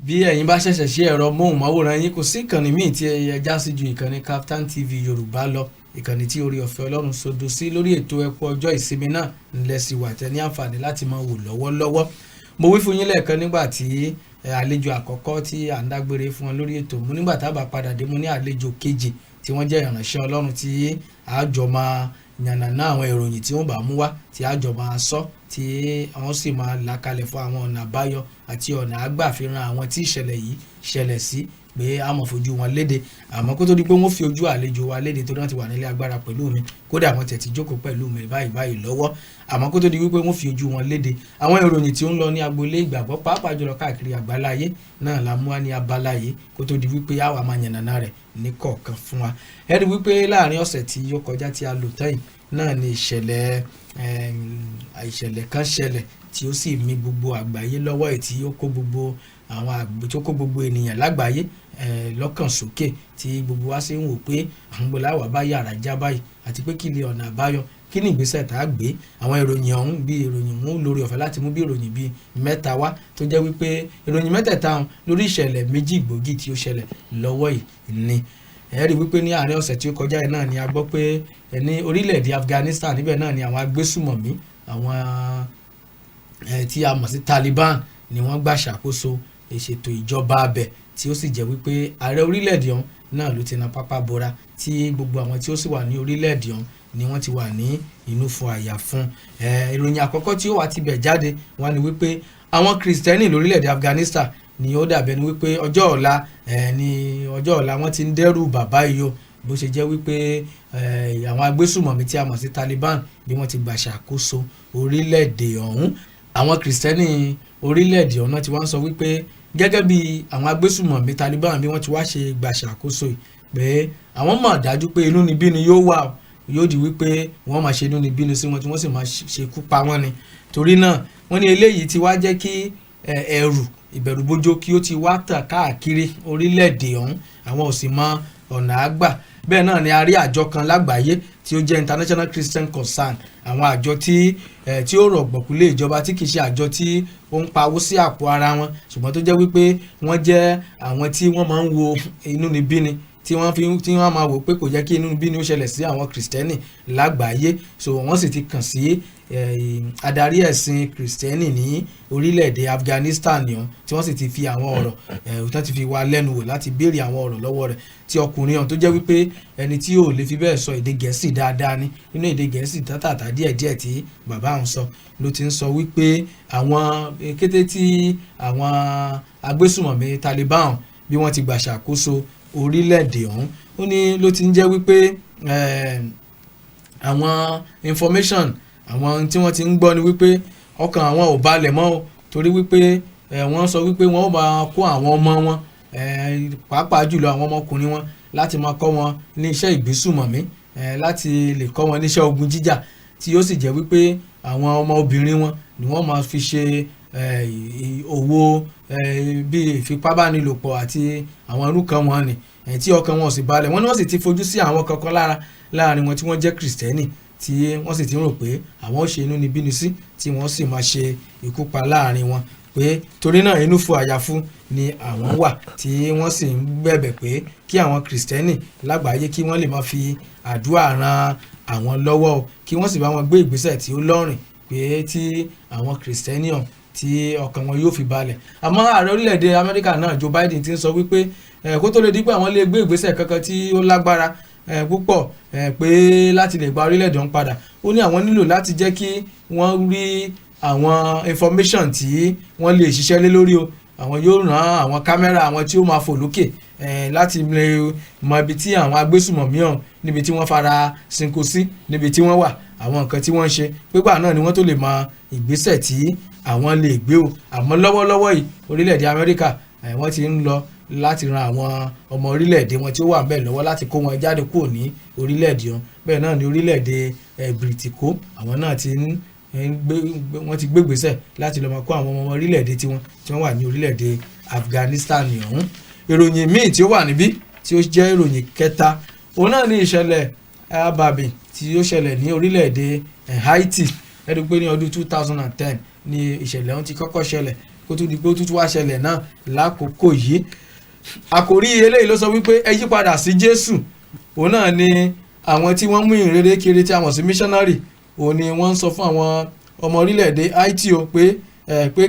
bí ẹ̀yin bá ṣẹ̀ṣẹ̀ ṣe ẹ̀rọ móhùnmáwòrán yín kò sí ìkànnì míì tí ẹ já sí ju ìkànnì KAFTAN TV Yorùbá lọ, ìkànnì tí orí ọ̀fẹ́ Ọlọ́run sodo sí lórí ètò Eku Ojo Isinmi náà ńlẹ̀ sí wà tẹ́ ní àǹfààní láti máa wò lọ́wọ́lọ́wọ́. Mo wí fún yín lẹ́ẹ̀kan nígbà tí àlejò àkọ́kọ́ tí à ń dágbére fún wọn lórí ètò, mo nígbà tá a bá padà dé mo ní àlejò kejì tí wọ́n jẹ́ ìránṣẹ́ Ọlọ́run tí àjọ máa yànnàná àwọn ìròyìn tí wọ́n bá mú wá tí àjọ máa sọ tí wọ́n sì máa là kalẹ̀ fún àwọn ọ̀nà àbáyọ àti ọ̀nà àgbàfihàn àwọn tí ìṣẹ̀lẹ̀ yìí ṣẹlẹ̀ sí pé a mọ̀ fojú wọn léde. Àmọ́ kó tó di pé wọ́n fi ojú àlejò wa léde tó náà ti wà nílé agbára pẹ̀lú mi, kódà wọ́n tẹ̀ ti jókòó pẹ̀lú mi báyìí lọ́wọ́. Àmọ́ kó tó di wípé wọ́n fi ojú wọn léde, àwọn ìròyìn tí ó ń lọ ní agboolé ìgbàgbọ́ pàápàá jùlọ káàkiri àgbáláyé náà la mú wá ní abala yìí kó tó di wípé àwa máa yànnàná rẹ̀ ní kọ̀ọ̀kan fún wa. Ẹ rí wípé láàrin ọ̀sẹ̀ tí ó kọjá tí a lò tẹ́yìn náà ni ìṣẹ̀lẹ̀ kan ṣẹlẹ̀ tí ó sì mì gbogbo àgbáyé lọ́wọ́ ẹ̀ tí ó kó gbogbo àwọn àgbẹ̀ tó kó gbogbo ènìyàn lágbàáyé lọ́kàn sókè tí gbogbo wa sì ń wò pé àwọn gbọ́láwà bá yàrá já báyìí àti pé kí ni ọ̀nà àbáyọ, kí ni ìgbésẹ̀ tá a gbé. àwọn ìròyìn ọ̀hún bí ìròyìn mú lórí ọ̀fẹ́ láti mú bí ìròyìn bíi mẹ́ta wá tó jẹ́ wípé ìròyìn mẹ́tẹ̀ẹ̀ta ọ̀hún lórí ìṣẹ̀lẹ̀ méjì gbòógì tí ó ṣẹlẹ̀ lọ́wọ́ yìí ni. ẹ rí wípé ní àárín ọ̀sẹ̀ tí ó kọjá yìí náà ni a gbọ́ pé ní Orileede Afghanistan níbẹ̀ náà ni àwọn agbésùmọ̀mí àwọn tí a mọ̀ sí Taliban ni wọ́n gbà ṣàkóso ìṣètò ìjọba abẹ tí ó sì jẹ́ wípé ààrẹ orílẹ̀-èdè ọ̀hún náà ló ti na pápá bora tí gbogbo àwọn tí ó sì wà ní orílẹ̀-èdè ọ̀hún ni wọ́n ti wà ní inú fún àyà fún. ìròyìn àkọ́kọ́ tí ó wà ti bẹ̀ jáde wá ni wípé àwọn kìrìsìtẹ́nì lórílẹ̀-èdè Afghanistan ni ó dàbẹ̀ ni wípé ọjọ́ ọ̀la wọ́n ti ń dẹ́rù bàbá yìí o, bó ṣe jẹ́ wípé àwọn agbésùmọ̀mí tí a mọ̀ sí Taliban bí wọ́n ti gbà ṣàkóso orílẹ̀-èdè ọ̀hún. àwọn kìrìsìtẹ́nì orílẹ̀-èdè ọ̀hún náà ti wá ń sọ wípé gẹ́gẹ́ bí àwọn agbésùmọ̀mí Taliban bí wọ́n ti wá ṣe gbà ṣàkóso yìí pé àwọn mọ̀ dájú pé inúnibíni yóò wà, yóò di wípé wọ́n máa ṣe inúnibíni sí wọn tí wọ́n sì máa ṣekú pa wọ́n ni. torí náà wọ́n ní eléyìí ti wá jẹ́ kí ìbẹ̀rùbojo kí ó ti wá tàn káàkiri orílẹ̀-èdè ọ̀hún, àwọn ò sì mọ ọ̀nà àgbà. bẹ́ẹ̀ náà ni a rí àjọ kan lágbàáyé tí ó jẹ́ International Christian Concern, àwọn àjọ tí ó rọ̀gbọ̀kú lé ìjọba tí kì í ṣe àjọ tí ó ń pawó sí àpò ara wọn ṣùgbọ́n tó jẹ́ wípé wọ́n jẹ́ àwọn tí wọ́n máa ń wo inúnibíni tí wọ́n máa wò pé kò jẹ́ kí inúnibíni ó ṣẹlẹ̀ sí àwọn kìrìsìtẹ́nì lágbàáyé. so wọ́n sì ti kàn sí adarí ẹ̀sìn kìrìsìtẹ́nì ní orílẹ̀-èdè Afghanistan yẹn tí wọ́n sì ti fi àwọn ọ̀rọ̀ tó ti fi wá lẹ́nu wò láti béèrè àwọn ọ̀rọ̀ lọ́wọ́ rẹ̀ tí ọkùnrin ọ̀hún tó jẹ́ wípé ẹni tí ò lè fi bẹ́ẹ̀ sọ èdè Gẹ̀ẹ́sì dáadáa ní inú èdè Gẹ̀ẹ́sì tátàtà díẹ̀díẹ̀ tí bàbá òun sọ ló ti ń sọ wípé àwọn kété tí àwọn agbésùmọ̀mí Taliban bí wọ́n ti gbà ṣàkóso orílẹ̀-èdè ọ̀hún ó ní ló ti ń jẹ́ wípé àwọn information àwọn tí wọ́n ti ń gbọ́ ni wípé ọkàn àwọn ò balẹ̀ mọ́ torí wípé wọ́n sọ wípé wọ́n ó máa kó àwọn ọmọ wọn pàápàá jùlọ àwọn ọmọkùnrin wọn láti máa kọ́ wọn ní iṣẹ́ ìgbésùmọ̀mí láti lè kọ́ wọn níṣẹ́ ogun jíjà tí ó sì jẹ́ wípé àwọn ọmọ obìnrin wọn ni wọ́n máa fi ṣe òwò bíi ìfipábánilòpọ̀ àti àwọn irú kan wọn ni tí ọkàn wọn ò sì balẹ̀. wọ́n ní wọ́n sì ti fojú sí àwọn kankan láàrin wọn tí wọ́n jẹ́ kìrìsìtẹ́nì tí wọ́n sì ti rò pé àwọn ó ṣe inúnibíni sí tí wọ́n sì máa ṣe ikú pa láàrin wọn pé torí náà inú fún àyàfu ni àwọn wà tí wọ́n sì ń bẹ̀bẹ̀ pé kí àwọn kìrìsìtẹ́nì lágbàáyé kí wọ́n lè máa fi àdúrà ran àwọn lọ́wọ́ kí wọ́n sì bá wọn gbé ìgbésẹ̀ tí ó lọ́rìn pé tí àwọn kìrìsìtẹ́nì ọ̀hún tí ọkàn wọn yóò fi balẹ̀. àmọ́ ààrẹ orílẹ̀-èdè Amẹ́ríkà náà Joe Biden ti ń sọ wípé kó tó lè dípò àwọn lè gbé ìgbésẹ̀ kankan tí ó lágbára púpọ̀ pé láti lè gba orílẹ̀-èdè ọ̀hún padà. ó ní àwọn nílò láti jẹ́ kí wọ́n rí àwọn information tí wọ́n lè ṣiṣẹ́ lé lórí o. àwọn yóò rán àwọn kámẹ́rà àwọn tí ó máa fò lókè láti lè mọ ibi tí àwọn agbésùmọ̀mí ọ̀hún níbi tí wọ́n fara sinko sí níbi tí wọ́n wà àwọn nǹkan tí wọ́n ń ṣe pípa náà ni wọ́n tó lè mọ ìgbésẹ̀ tí àwọn lè gbé o. àmọ́ lọ́wọ́lọ́wọ́ yìí orílẹ̀-èdè Amẹ́ríkà wọ́n ti ń lọ láti ran àwọn ọmọ orílẹ̀-èdè wọn tí ó wà ńbẹ̀ lọ́wọ́ láti kó wọn jáde kúrò ní orílẹ̀-èdè wọn. bẹ́ẹ̀ náà ni orílẹ̀-èdè Bìrìtìkó àwọn náà wọ́n ti gbé ìgbésẹ̀ láti lọ́ọ́ máa kó àwọn ọmọ orílẹ̀-èdè tí wọ́n wà ní orílẹ̀-èdè Afghanistan ọ̀hún. ìròyìn míì tí ó wà níbí tí ó jẹ́ ìròyìn kẹta òun náà ní ìṣẹ̀lẹ̀ abàmì tí ó ṣẹlẹ̀ ní orílẹ̀-èdè Haiti. ẹ̀rí pé ní ọdún 2010 ni ìṣẹ̀lẹ̀ ọ̀hún ti kọ́kọ́ ṣẹlẹ̀ kó tó di pé ó tútù wá ṣẹlẹ̀ náà lákòókò yìí. Àkòrí eléyìí ló sọ wípé ẹ yí padà sí Jésù. Òun náà ni àwọn tí wọ́n mú ìrere kiri tí a mọ̀ sí missionary, òun ni wọ́n ń sọ fún àwọn ọmọ orílẹ̀-èdè Haiti o pé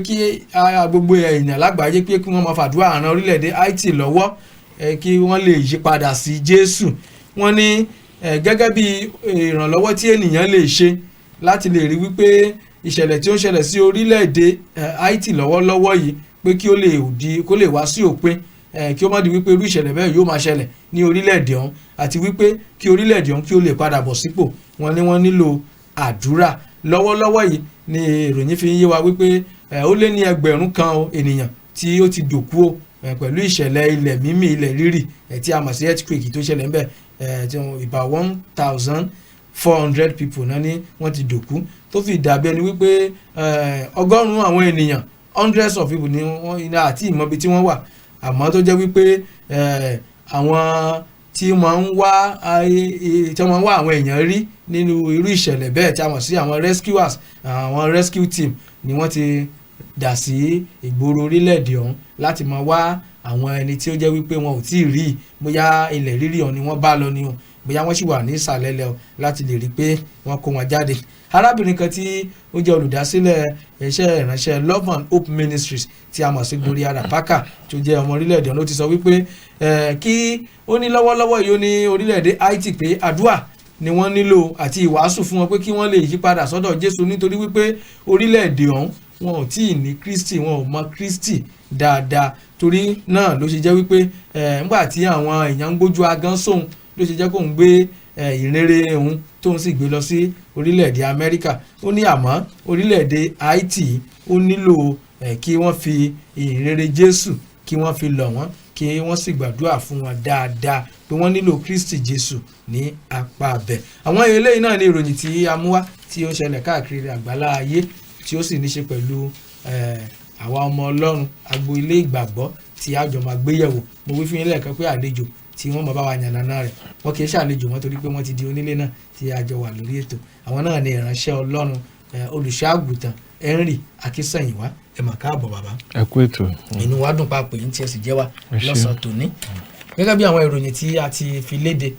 kí gbogbo èèyàn lágbàáyé pé kí wọ́n máa fàdúrà ran orílẹ̀-èdè Haiti lọ́wọ́ kí wọ́n lè yí padà sí Jésù. Wọ́n ní gẹ́gẹ́ bí ìrànlọ́wọ́ tí ènìyàn lè ṣe láti lè rí wípé ìṣẹ̀lẹ̀ tí ó ń ṣẹlẹ̀ sí orílẹ̀-èdè Haiti lọ́wọ́lọ́wọ́ yìí pé kó lè wá sí òpin, kí ó má di wípé irú ìṣẹ̀lẹ̀ bẹ́ẹ̀ yóò máa ṣẹlẹ̀ ní orílẹ̀-èdè ọ̀hún, àti wípé kí orílẹ̀-èdè ọ̀hún kí ó lè padà bọ̀ sípò. Wọ́n ní wọ́n nílò àdúrà. Lọ́wọ́lọ́wọ́ yìí ni ìròyìn fi ń yé wa wípé ó lé ní 1,000 ènìyàn tí ó ti dòkú o pẹ̀lú ìṣẹ̀lẹ̀ ilẹ̀ mímì ilẹ̀ rírì tí a mọ̀ sí earthquake tó ṣẹlẹ̀ ńbẹ̀, about 1,400 people náà ni wọ́n ti dòkú, tó fi dàbí ẹni wípé ọgọ́rùn-ún àwọn ènìyàn, hundreds of people ni wọ́n àti ìmọ̀bi tí wọ́n wà, àmọ́ tó jẹ́ wípé àwọn tí wọ́n ń wá àwọn èèyàn rí nínú irú ìṣẹ̀lẹ̀ bẹ́ẹ̀ tí a mọ̀ sí àwọn rescuers, àwọn rescue team ni wọ́n ti dà sí ìgboro orílẹ̀-èdè ọ̀hún láti máa wá àwọn ẹni tí ó jẹ́ wípé wọn ò tí ì rí, bóyá ilẹ̀ rírì ọ̀hún ni wọ́n bá lọ ni o, bóyá wọ́n sì wà ní ìsàlẹ̀ lẹ̀ láti lè rí pé wọ́n kó wọn jáde. Arábìnrin kan tí ó jẹ́ olùdásílẹ̀ iṣẹ́ ìránṣẹ́ Love and Hope Ministries tí a mọ̀ sí Gloria Rapaka tó jẹ́ ọmọ orílẹ̀-èdè ọ̀hún ló ti sọ wípé kí ó ní lọ́wọ́lọ́wọ́ yìí ó ní orílẹ̀-èdè Haiti pé àdúà ni wọ́n nílò àti ìwàásù fún wọn pé kí wọ́n lè yí padà sọ́dọ̀ Jésù, nítorí wípé orílẹ̀-èdè ọ̀hún wọn ò tí ì ní Kristi, wọn ò mọ Kristi dáadáa. Torí náà ló ṣe jẹ́ wípé nígbà tí àwọn èèyàn ń gbójú agán sóhun ló ṣe jẹ́ kó ń gbé ìrere òun tó ń sì gbé lọ sí orílẹ̀-èdè Amẹ́ríkà. Ó ní àmọ́ orílẹ̀-èdè Haiti ó nílò kí wọ́n fi ìrere Jésù kí wọ́n fi lọ̀ wọ́n, kí wọ́n sì gbàdúrà fún wọn dáadáa pé wọ́n nílò Kristi Jésù ní apá abẹ. Àwọn eléyìí náà ní ìròyìn tí a mú wá tí ó ń ṣẹlẹ̀ káàkiri àgbálá ayé tí ó sì ní ṣe pẹ̀lú àwa ọmọ Ọlọ́run agbo ilé ìgbàgbọ́ tí a jọ máa gbéyẹ̀wò. Mo wí fún yín lẹ́ẹ̀kan pé àlejò tí wọ́n mọ̀ bá wa yànnàná rẹ̀ wọ́n kì í ṣàlejò wọn torí pé wọ́n ti di onílé náà tí a jọ wà lórí ètò. Àwọn náà ni ìránṣẹ́ Ọlọ́run olùṣọ́-àgùntàn Henry Akínsẹ̀yìnwá. Ẹ mà káàbọ̀ bàbá. Ẹ kú ètò. Inú wa dùn papọ̀ yín tí ẹ sì jẹ́ wa lọ́sàn-án tòní. Gẹ́gẹ́ bí àwọn ìròyìn tí a ti fi léde,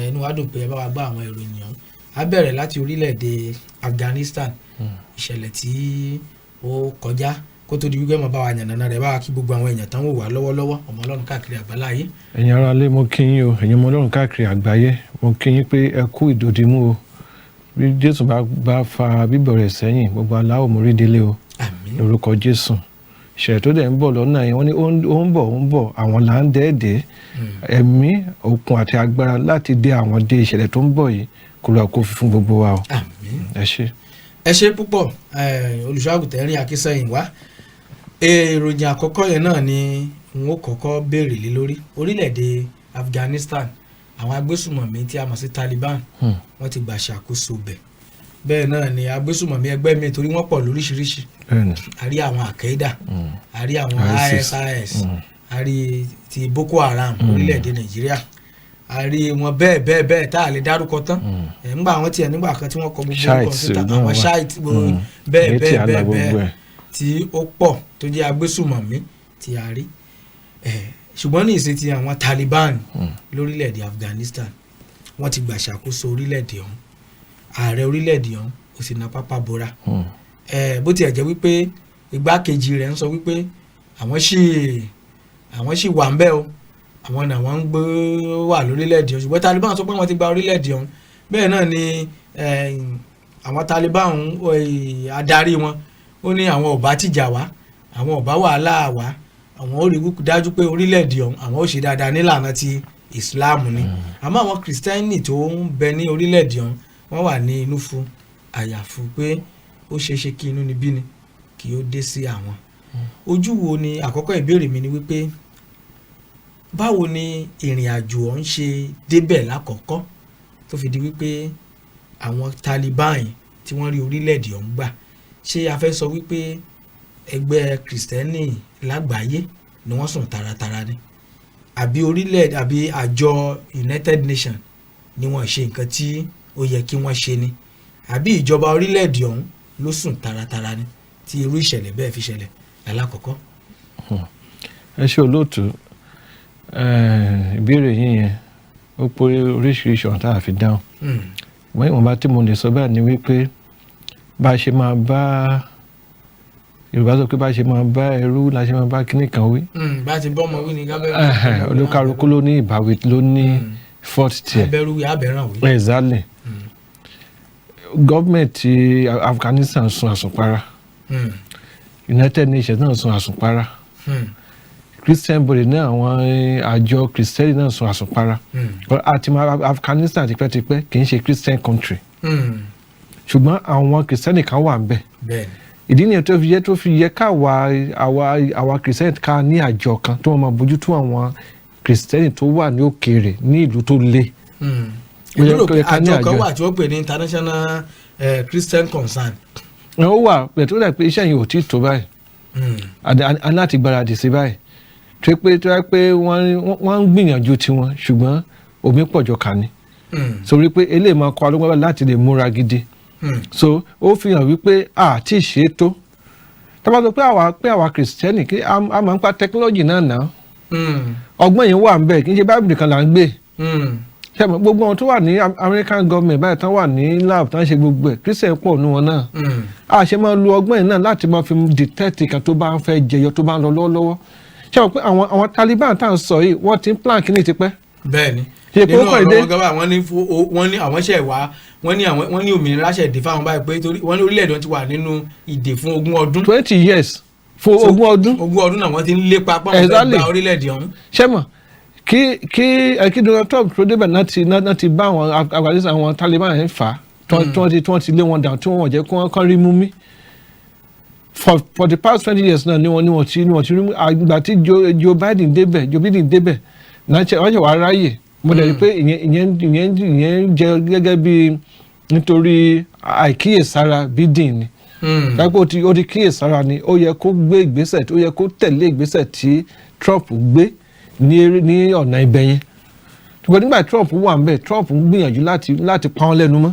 inú wa dùn pé ẹ bá wa gbọ́ àwọn ìròyìn ọ̀hún. A bẹ̀rẹ̀ láti orílẹ̀-èdè Afghanistan, ìṣẹ̀lẹ̀ tí ó kọjá kó tó di wípé mo bá wa yànnàná rẹ̀, bá wa kí gbogbo àwọn èèyàn tán wò wá lọ́wọ́lọ́wọ́ ọmọ Ọlọ́run káàkiri àgbáláyé. Ẹ̀yin ará ilé mo kí yín o, ẹ̀yin ọmọ Ọlọ́run káàkiri àgbáyé mo kí yín pé ẹ kú ìdòdìmú o. Bí Jésù bá fa bíbọ̀ rẹ̀ sẹ́yìn gbogbo aláwọ̀ mórí délé o. Àmín. Lórúkọ Jésù. Ìṣẹ̀lẹ̀ tó dẹ̀ ń bọ̀ lọ́nà yẹn wọ́n ní ó ń bọ̀ àwọn là ń dẹ́ẹ̀dẹ́ ẹ̀mí okun àti agbára láti dé àwọn dé ìṣẹ̀lẹ̀ tó ń bọ̀ yìí kó lọ kó fi fún gbogbo wa o. Àmín. Ẹ ṣé púpọ̀ olùṣọ́-àgùntàn Henry Akínsẹ̀yìnwá. Ìròyìn àkọ́kọ́ yẹn náà ni n ó kọ́kọ́ béèrè lé lórí. Orílẹ̀-èdè Afghanistan, àwọn agbésùmọ̀mí tí a mọ̀ sí Taliban wọ́n ti gbà ṣàkóso bẹ̀. Bẹ́ẹ̀ náà ni agbésùmọ̀mí ẹgbẹ́ mi torí wọ́n pọ̀ lóríṣiríṣi. A rí àwọn Al-Qaeda, a rí àwọn ISIS, a rí ti Boko Haram orílẹ̀-èdè Nàìjíríà, a rí wọn bẹ́ẹ̀ tá a lè dárúkọ tán. Nígbà kan tí wọ́n kọ gbogbo orúkọ síta àwọn Shite bẹ́ẹ̀ tí ó pọ̀ tó jẹ́ agbésùmọ̀mí tí a rí. Ṣùgbọ́n ní ìṣe ti àwọn Taliban lórílẹ̀-èdè Afghanistan, wọ́n ti gbà ṣàkóso orílẹ̀-èdè ọ̀hún. Ààrẹ orílẹ̀-èdè ọ̀hún ó sì na pápá bora. Bó tiẹ̀ jẹ́ wípé igbákejì rẹ̀ ń sọ wípé àwọn sì wà ń bẹ̀ o, àwọn náà wọ́n ń gbé wà lórílẹ̀-èdè ọ̀hún. Ṣùgbọ́n Taliban sọ pé wọ́n ti gba orílẹ̀-èdè ọ̀hún. Bẹ́ẹ̀ náà ni àwọn Taliban adarí wọn ó ní àwọn ò bá tìjà wá, àwọn ò bá wàhálà wá, àwọn ò rí dájú pé orílẹ̀-èdè ọ̀hún àwọn ò ṣe dáadáa nílànà ti Islam ni. Àmọ́ àwọn Kìrìsìtẹ́nì tó ń bẹ ní orílẹ̀-èdè ọ̀hún wọ́n wà ní inú fún àyàfu pé ó ṣeéṣe kí inú níbí ni kí ó dé sí àwọn. Ojú wo ni àkọ́kọ́ ìbéèrè mi ni wípé báwo ni ìrìn àjò ọ̀hún ṣe débẹ̀ lákọ̀ọ́kọ́ tó fi di wípé àwọn Taliban tí wọ́n rí orílẹ̀-èdè ọ̀hún gbà? Ṣé a fẹ́ sọ wípé ẹgbẹ́ Kìrìsìtẹ́nì lágbàáyé ni wọ́n sùn taratara ni? Àbí àjọ United Nations ni wọ́n ṣe nǹkan tí ó yẹ kí wọ́n ṣe ni? Àbí ìjọba orílẹ̀-èdè ọ̀hún ló sùn taratara ni tí irú ìṣẹ̀lẹ̀ bẹ́ẹ̀ fi ṣẹlẹ̀? alákọ̀ọ́kọ́. ẹ ṣe olóòtú ìbéèrè yín yẹn ó pé oríṣiríṣi ọ̀nà tá a fi dáhùn wọ́n ìwọ̀nba tí mo lè sọ báyìí ni wípé bá a ṣe máa bá Yorùbá sọ pé bá a ṣe máa bá ẹrú la ṣe máa bá kíní kan wí. bá a ti bọ́ ọmọ wí ni gábẹ́rẹ́. olúkálukú ló ní ìbáwí ló ní fort tiẹ̀. abẹ́rú wí abẹ́ràn wí. Exactly. Gọ́ọ̀mẹ̀ntì Afghanistan sun àsùnpara. United Nations náà sun àsùnpara. Christian body náà àwọn àjọ Christian náà sun àsùnpara. àti Afghanistan tipẹ́tipẹ́ kì í ṣe Christian country. ṣùgbọ́n àwọn Christian kan wà ń bẹ̀. ìdí nìyẹn tó fi yẹ àwa Christian ká ní àjọ kan tó máa bójútó àwọn Christian tó wà ní òkèèrè ní ìlú tó le. ìlú àjọ kan wà tí wọ́n pè ní International Christian Concern. ó wà pẹ̀tù rẹ̀ pé iṣẹ́ yìí ò tí ì tó báyìí aláti gbáradì sí báyìí tó yẹ pé wọ́n ń gbìyànjú tiwọn ṣùgbọ́n omi pọ̀jọ kà ní sórí pé eléyìí máa kọ́ alógbọ́n láti lè múra gidi so ó fi hàn wípé àti ìṣètò tábà sọ pé àwa kìrìsìtẹ́nì kí a máa ń pa tẹkinọ́lọ́jì náà ná ọgbọ́n yẹn wà ń bẹ̀ kì í ṣe báìbù nìkan là ń gbé ṣẹ́mi gbogbo wọn tó wà ní American government báyìí tán wà ní lab tán ṣe gbogbo ẹ̀ Christian pọ̀ nù wọn náà a ṣe máa lo ọgbọ́n yẹn náà láti máa fi detect kan tó bá ń fẹ́ jẹyọ tó bá ń lọ lọ́wọ́lọ́wọ́ ṣẹ́mi pé àwọn Taliban tá à ń sọ yìí wọ́n ti ń plan kíní tipẹ́. bẹ́ẹ̀ni nínú ọ̀rọ̀ wọn gbà wọ́n ní àwọn ṣẹ̀ wá wọ́n ní òmìnira ṣẹ̀ dé fáwọn báyìí pé wọ́n ní orílẹ̀-èdè ti wà nínú ìdè fún 20 ọdún. 20 years fún 20 ọdún. 20 ọdún náà wọ́n ti ń lépa pọ́n fẹ́ gba orílẹ̀-èdè ọ̀hún. ṣẹ́mọ̀ kí Donald Trump tó débẹ̀ náà ti bá àwọn Afghanistan àwọn Taliban yẹn fà á tí wọ́n ti lé wọn dàn tí wọ́n jẹ́ kí wọ́n kán rí mú mi. For the past 20 years náà ni wọ́n ti rí mú àgbà tí Joe Biden débẹ̀ náà wọ́n ṣe wàá ráyè mo dẹ̀ rí pé ìyẹn jẹ́ gẹ́gẹ́ bí nítorí àìkíyèsára Biden ni lápò ó ti kíyèsára ni ó yẹ kó gbé ìgbésẹ̀ ó yẹ kó tẹ̀lé ìgbésẹ̀ tí Trump gbé ní ọ̀nà ibẹ̀ yẹn ṣùgbọ́n nígbà Trump wà ń bẹ̀ Trump ń gbìyànjú láti pa wọ́n lẹ́nu mọ́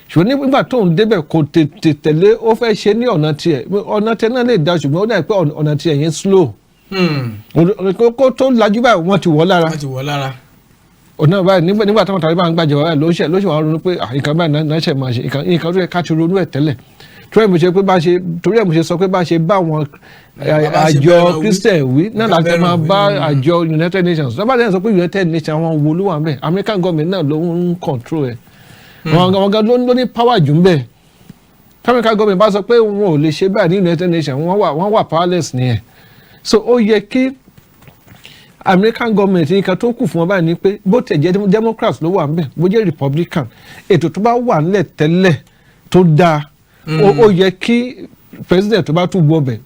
ṣùgbọ́n nígbà tó ń débẹ̀ kò tètè tẹ̀lé ó fẹ́ ṣe ní ọ̀nà tiẹ̀ náà lè da ṣùgbọ́n ó dà pé ọ̀nà tiẹ̀ yẹn slow kó tó lajú báyìí wọ́n ti wọ́ lára ọ̀nà báyìí nígbà táwọn Taliban gbàjọba báyìí ló ṣe wàá ronú pé nǹkan báyìí náà ṣe máa ṣe nǹkan tó yẹ ká ti ronú ẹ̀ tẹ́lẹ̀ torí ẹ̀ mo ṣe sọ pé bá ṣe bá àwọn àjọ Christian wí náà láti máa bá àjọ United Nations lọ́ba dẹ́n sọ pé United Nations àwọn wo ló wà ń bẹ̀ American government náà ló ń control ẹ̀ àwọn gan ló ní power jù ń bẹ̀ American government bá sọ pé wọn ò lè ṣe báyìí ní United Nations wọ́n wà powerless nìyẹn so ó yẹ kí American government nǹkan tó kù fún wọn báyìí ni pé bó tẹ̀ jẹ́ Democrats ló wà ń bẹ̀ bó jẹ́ Republican ètò tó bá wà nílẹ̀ tẹ́lẹ̀ tó dáa ó yẹ kí president tó bá tún gbọ́ bẹ̀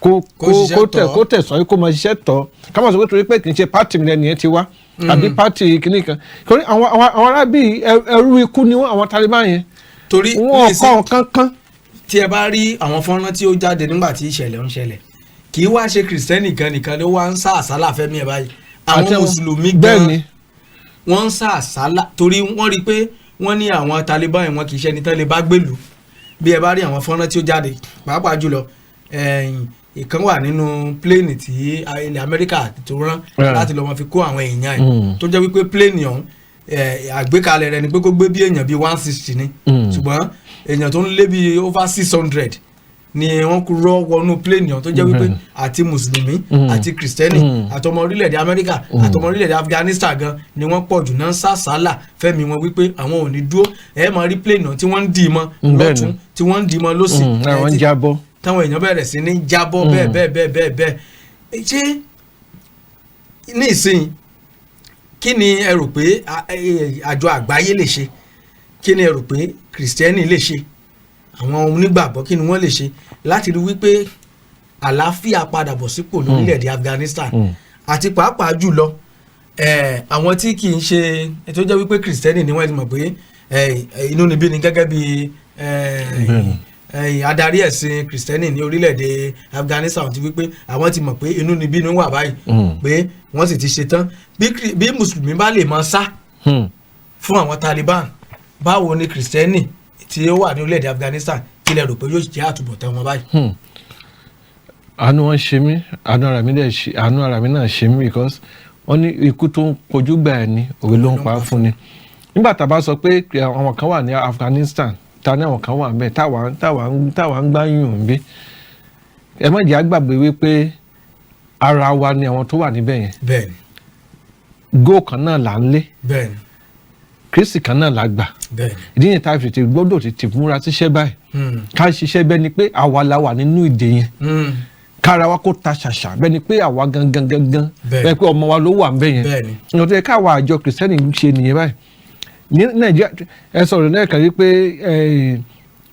kó tẹ̀sán kó máa ṣiṣẹ́ tọ́ ká máa sọ pé torí pé kì í ṣe pátì mi lẹ́nu yẹn ti wá àbí pátì kìíní kan torí àwọn arábì ẹrú ikú ni wọ́n àwọn Taliban yẹn torí wọ́n kọ́ kankan. tí ẹ bá rí àwọn fọ́nrán tí ó jáde nígbà tí ìṣẹ̀lẹ̀ ń ṣẹlẹ̀ kì í wá ṣe kìrìsìtẹ́nì nìkan ló wá ń sá àsálà fẹ́mi ẹ̀ báyìí àwọn mùsùlùmí gan wọ́n ń sá àsálà torí wọ́n rí i pé wọ́n ní àwọn Taliban wọn kì í ṣe ẹni tán lè bá gbèlú bí ẹ bá rí àwọn fọ́nrán tí ó jáde pàápàá jùlọ ìkan wà nínú pléènì tí ilẹ̀ Amẹ́ríkà tó rán láti lọ́ọ́ fi kó àwọn èèyàn ẹ̀ tó jẹ́ wípé pléènì ọ̀hún àgbékalẹ̀ rẹ̀ ni pé kó gbé bí èèyàn bíi 160 ni ṣùgbọ́n èèyàn tó ń lé bíi over 600 ni wọ́n rọ́ wọnú pléènì ọ̀hún tó jẹ́ wípé àti mùsùlùmí àti kìrìsìtẹ́nì àtọmọ orílẹ̀-èdè Amẹ́ríkà àtọmọ orílẹ̀-èdè Afghanistan gan ni wọ́n pọ̀ jù náà ń sàsálà fẹ́mi wọn wípé àwọn ò ní dúró ẹ̀ máa rí pléènì ọ̀hún tí wọ́n ń dì í mọ́ lọ́tún tí wọ́n ń dì í mọ́ lọ́sì táwọn èèyàn bẹ̀rẹ̀ sí ní jábọ́ bẹ́ẹ̀ ṣé ní ìsìn kí ni ẹ rò pé àjọ àgbáyé lè ṣe kí ni ẹ rò pé kìrìsìtẹ́nì lè ṣe àwọn onígbàgbọ́ kí ni wọ́n lè ṣe láti rí wípé àlàáfíà padà bọ̀ sípò lórílẹ̀‐èdè Afghanistan àti pàápàá jùlọ àwọn tí kì í ṣe tó jẹ́ wípé kìrìsìtẹ́nì ni wọ́n ti mọ̀ pé inúnibí ni gẹ́gẹ́ bí adarí ẹ̀sìn kìrìsìtẹ́nì ní orílẹ̀-èdè Afghanistan ti wípé àwọn ti mọ̀ pé inúnibí ni wà báyìí pé wọ́n sì ti ṣe tán bí mùsùlùmí bá lè máa sá fún àwọn Taliban báwo ni kìrìsìtẹ́nì tí ó wà ní orílẹ̀-èdè Afghanistan kí lẹ rò pé yóò jẹ́ àtúbọ̀tán wọn báyìí. àánú wọn ṣe mí, àánú ara mi náà ṣe mí because wọ́n ní ikú tó ń kojú gbà ẹ̀ ní òwe ló ń pa fún ni. Nígbà tá a bá sọ pé àwọn kan wà ní Afghanistan ta ní àwọn kan wà ńbẹ̀ táwa ń gbáyùn bí ẹ má jẹ́ àgbàgbé wípé ara wa ni àwọn tó wà níbẹ̀ yẹn. Bẹ́ẹ̀ni. Góò kan náà là ń lé. Bẹ́ẹ̀ni. Kristi kan náà la gbà. Bẹ́ẹ̀ni. Ìdí yẹn tá a fi ti gbọ́dọ̀ ti múra síṣẹ́ báyìí. Ká ṣiṣẹ́ bẹ́ẹ̀ ni pé àwa la wà nínú ìdè yẹn. Kára wa kó ta ṣàṣà bẹ́ẹ̀ ni pé àwa gangan bẹ́ẹ̀ pé ọmọ wa ló wà ńbẹ̀ yẹn. Bẹ́ẹ̀ni. Ìyẹn tó yẹ káwa àjọ kìrìsìtẹ́nì ṣe nìyẹn báyìí. Ní Nàìjíríà ẹ sọ̀rọ̀ lẹ́ẹ̀kan rí pé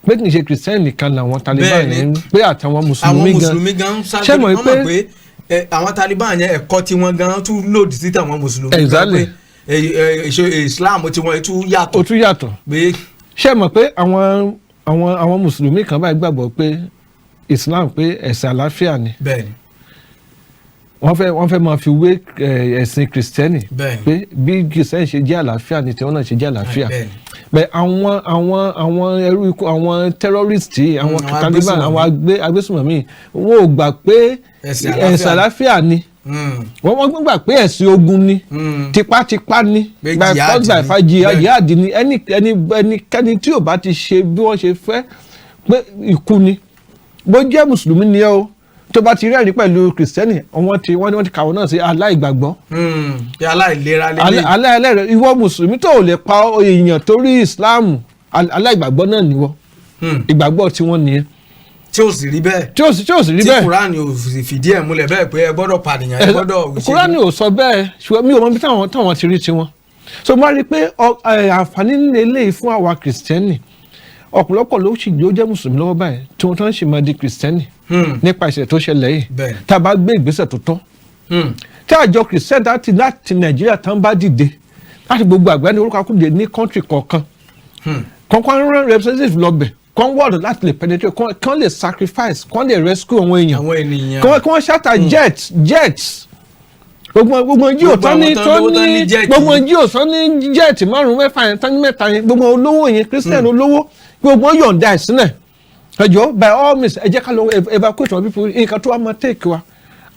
kì í ṣe kìrìsìtẹ́nì nìkan làwọn Taliban yẹn pé àtàwọn mùsùlùmí gan ṣé mọ̀ pé àwọn Taliban yẹn ẹ̀kọ́ tí wọ́n gan tún lòdì sí tàwọn mùsùlùmí. Exactly. Islam tí wọ́n tún yàtọ̀. Ó tún yàtọ̀. Ṣé mọ̀ pé àwọn mùsùlùmí kan báyìí gbàgbọ́ pé Islam pé ẹ̀sìn àlàáfíà ni. Bẹ́ẹ̀ni. Wọ́n fẹ́ máa fi wé ẹ̀sìn kìrìsìtẹ́nì. Bẹ́ẹ̀ni. Pé bí kìrìsìtẹ́nì ṣe jẹ́ àlàáfíà ni tiwọn náà ṣe jẹ́ àlàáfíà. Bẹ́ẹ̀ni. Bẹ́ẹ̀ àwọn ẹrú ikú àwọn tẹ́rọ́rìstì àwọn Taliban àwọn agbésùmọ̀mí wọn ò gbà pé ẹ̀sìn àlàáfíà ni. Wọ́n gbà pé ẹ̀sìn ogun ni tipátipá ni by force by fire jihad ni ẹnikẹ́ni tí ò bá ti ṣe bí wọ́n ṣe fẹ́ pé ikú ni bó jẹ́ mùsùlùmí ni ẹ o tó bá ti rẹ́rìí pẹ̀lú kìrìsìtẹ́nì wọ́n ti kàwọn náà sí aláìgbàgbọ́. aláìlera lélẹ̀. aláìlera ìwọ mùsùlùmí tó ò lè pa èèyàn torí ìsìláàmù aláìgbàgbọ́ náà ni wọ́n ìgbàgbọ́ tiwọn nìyẹn. tí ò sì rí bẹ́ẹ̀. tí ò sì rí bẹ́ẹ̀. tí Kúránì ò sì fìdí ẹ̀ múlẹ̀ bẹ́ẹ̀ pé ẹ gbọ́dọ̀ pànìyàn ẹ gbọ́dọ̀. Kúránì ò sọ bẹ́ẹ̀ ṣùgbọ́n mi ò mọ bí táwọn ti rí tiwọn. so mo rí i pé àǹfààní nílé eléyìí fún àwa kìrìsìtẹ́nì ọ̀pọ̀lọpọ̀ ló jẹ́ mùsùlùmí lọ́wọ́ báyìí tí wọ́n tán sì máa di kìrìsìtẹ́nì nípa ìṣẹ̀lẹ̀ tó ṣẹlẹ̀ yìí tá a bá gbé ìgbésẹ̀ tó tọ́. tí àjọ kìrìsìtẹ́nì láti Nàìjíríà tán bá dìde láti gbogbo àgbáyé ní orúkọ akúndé ní kọ́ńtì kọ̀ọ̀kan kọ̀ọ̀kan rán representative lọ́bẹ̀ kọ́ wọ́ọ̀dù láti lè penetrate kọ́ lè sacrifice kọ́ lè rescue àwọn èèyàn kọ́ ṣáta jet gbogbo ojú ò tán ní gbogbo ojú ò tán ní jet márùn mẹ́fà yẹn tán ní mẹ́ta yẹn gbogbo olówó yẹn Christian olówó gbogbo yọ̀ǹda ìsínẹ̀ ẹjọ́ by all means ẹ jẹ́ ká lọ evacuate our people nǹkan tó wà máa take wa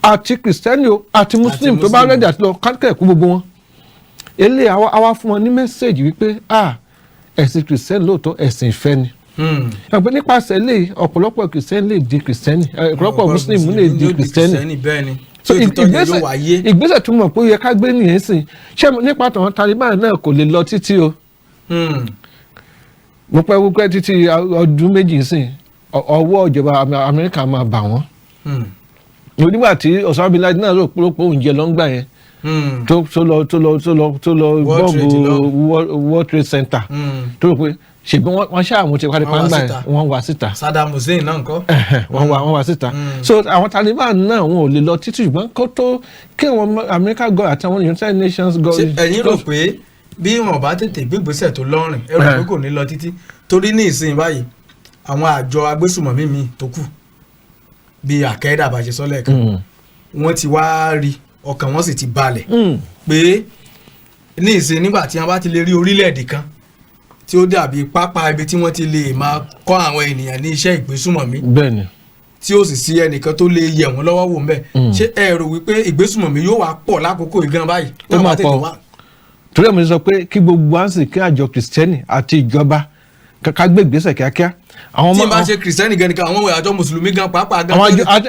àti Christian o àti Muslim tó bá rẹ́dí àti lọ kánkẹ́ kú gbogbo wọn eléyìí àwa fún wọn ní message wípé ẹ̀sìn Christian lóòótọ́ ẹ̀sìn ìfẹ́ ni àgbẹ̀ nípasẹ̀ lè ọ̀pọ̀lọpọ̀ Christian lè di Christian ọ̀pọ̀lọpọ̀ Muslim lè di Christian so ìgbésẹ̀ tó mọ̀ pé ó yẹ ká gbé nìyẹn sìn ṣé nípa tàwọn Taliban náà kò lè lọ títí o mo pẹ́ wípé títí ọdún méjì sìn ọwọ́ ìjọba Amẹ́ríkà máa bà wọ́n nígbà tí Osama bin Laden náà rò pé oúnjẹ ló ń gbà yẹn tó lọ bọ́ọ̀bù World Trade Center tó rò pé ṣèbí wọ́n ṣáàmù ti parí pàǹgbà yẹn wọ́n wá síta. Saddam Hussein náà ńkọ́. wọ́n wá síta. so àwọn Taliban náà wọn ò lè lọ títí ṣùgbọ́n kó tó kí wọn America go àtàwọn United Nations go. ẹ̀yin rò pé bí wọn bá tètè gbé ìgbésẹ̀ tó lọ́rìn ẹ rò pé kò ní lọ títí torí ní ìsìn báyìí àwọn àjọ agbésùmọ̀mí mi tó kù bíi Al-Qaeda bá ṣe sọ lẹ́ẹ̀kan wọ́n ti wá rí ọkàn wọn sì ti balẹ̀ pé ní ìsìn nígbà tí wọ́n bá ti lè rí orílẹ̀-èdè kan tí ó dàbí pápá ibi tí wọ́n ti lè máa kọ́ àwọn ènìyàn ní iṣẹ́ ìgbésùmọ̀mí. bẹ́ẹ̀ni. tí ó sì sí ẹnìkan tó lè yẹ̀ wọ́n lọ́wọ́ wò ńbẹ̀. ṣé ẹ rò wípé ìgbésùmọ̀mí yóò wá pọ̀ lákòókò ìgan báyìí. ó máa pọ̀ torí àmì sọ pé kí gbogbo àǹsì kí àjọ kìrìsìtẹ́nì àti ìjọba ká gbé ìgbésẹ̀ kíákíá. tí n bá ṣe kìrìsìtẹ́nì gan nìkan àwọn àjọ mùsùlùmí gan pàápàá gan.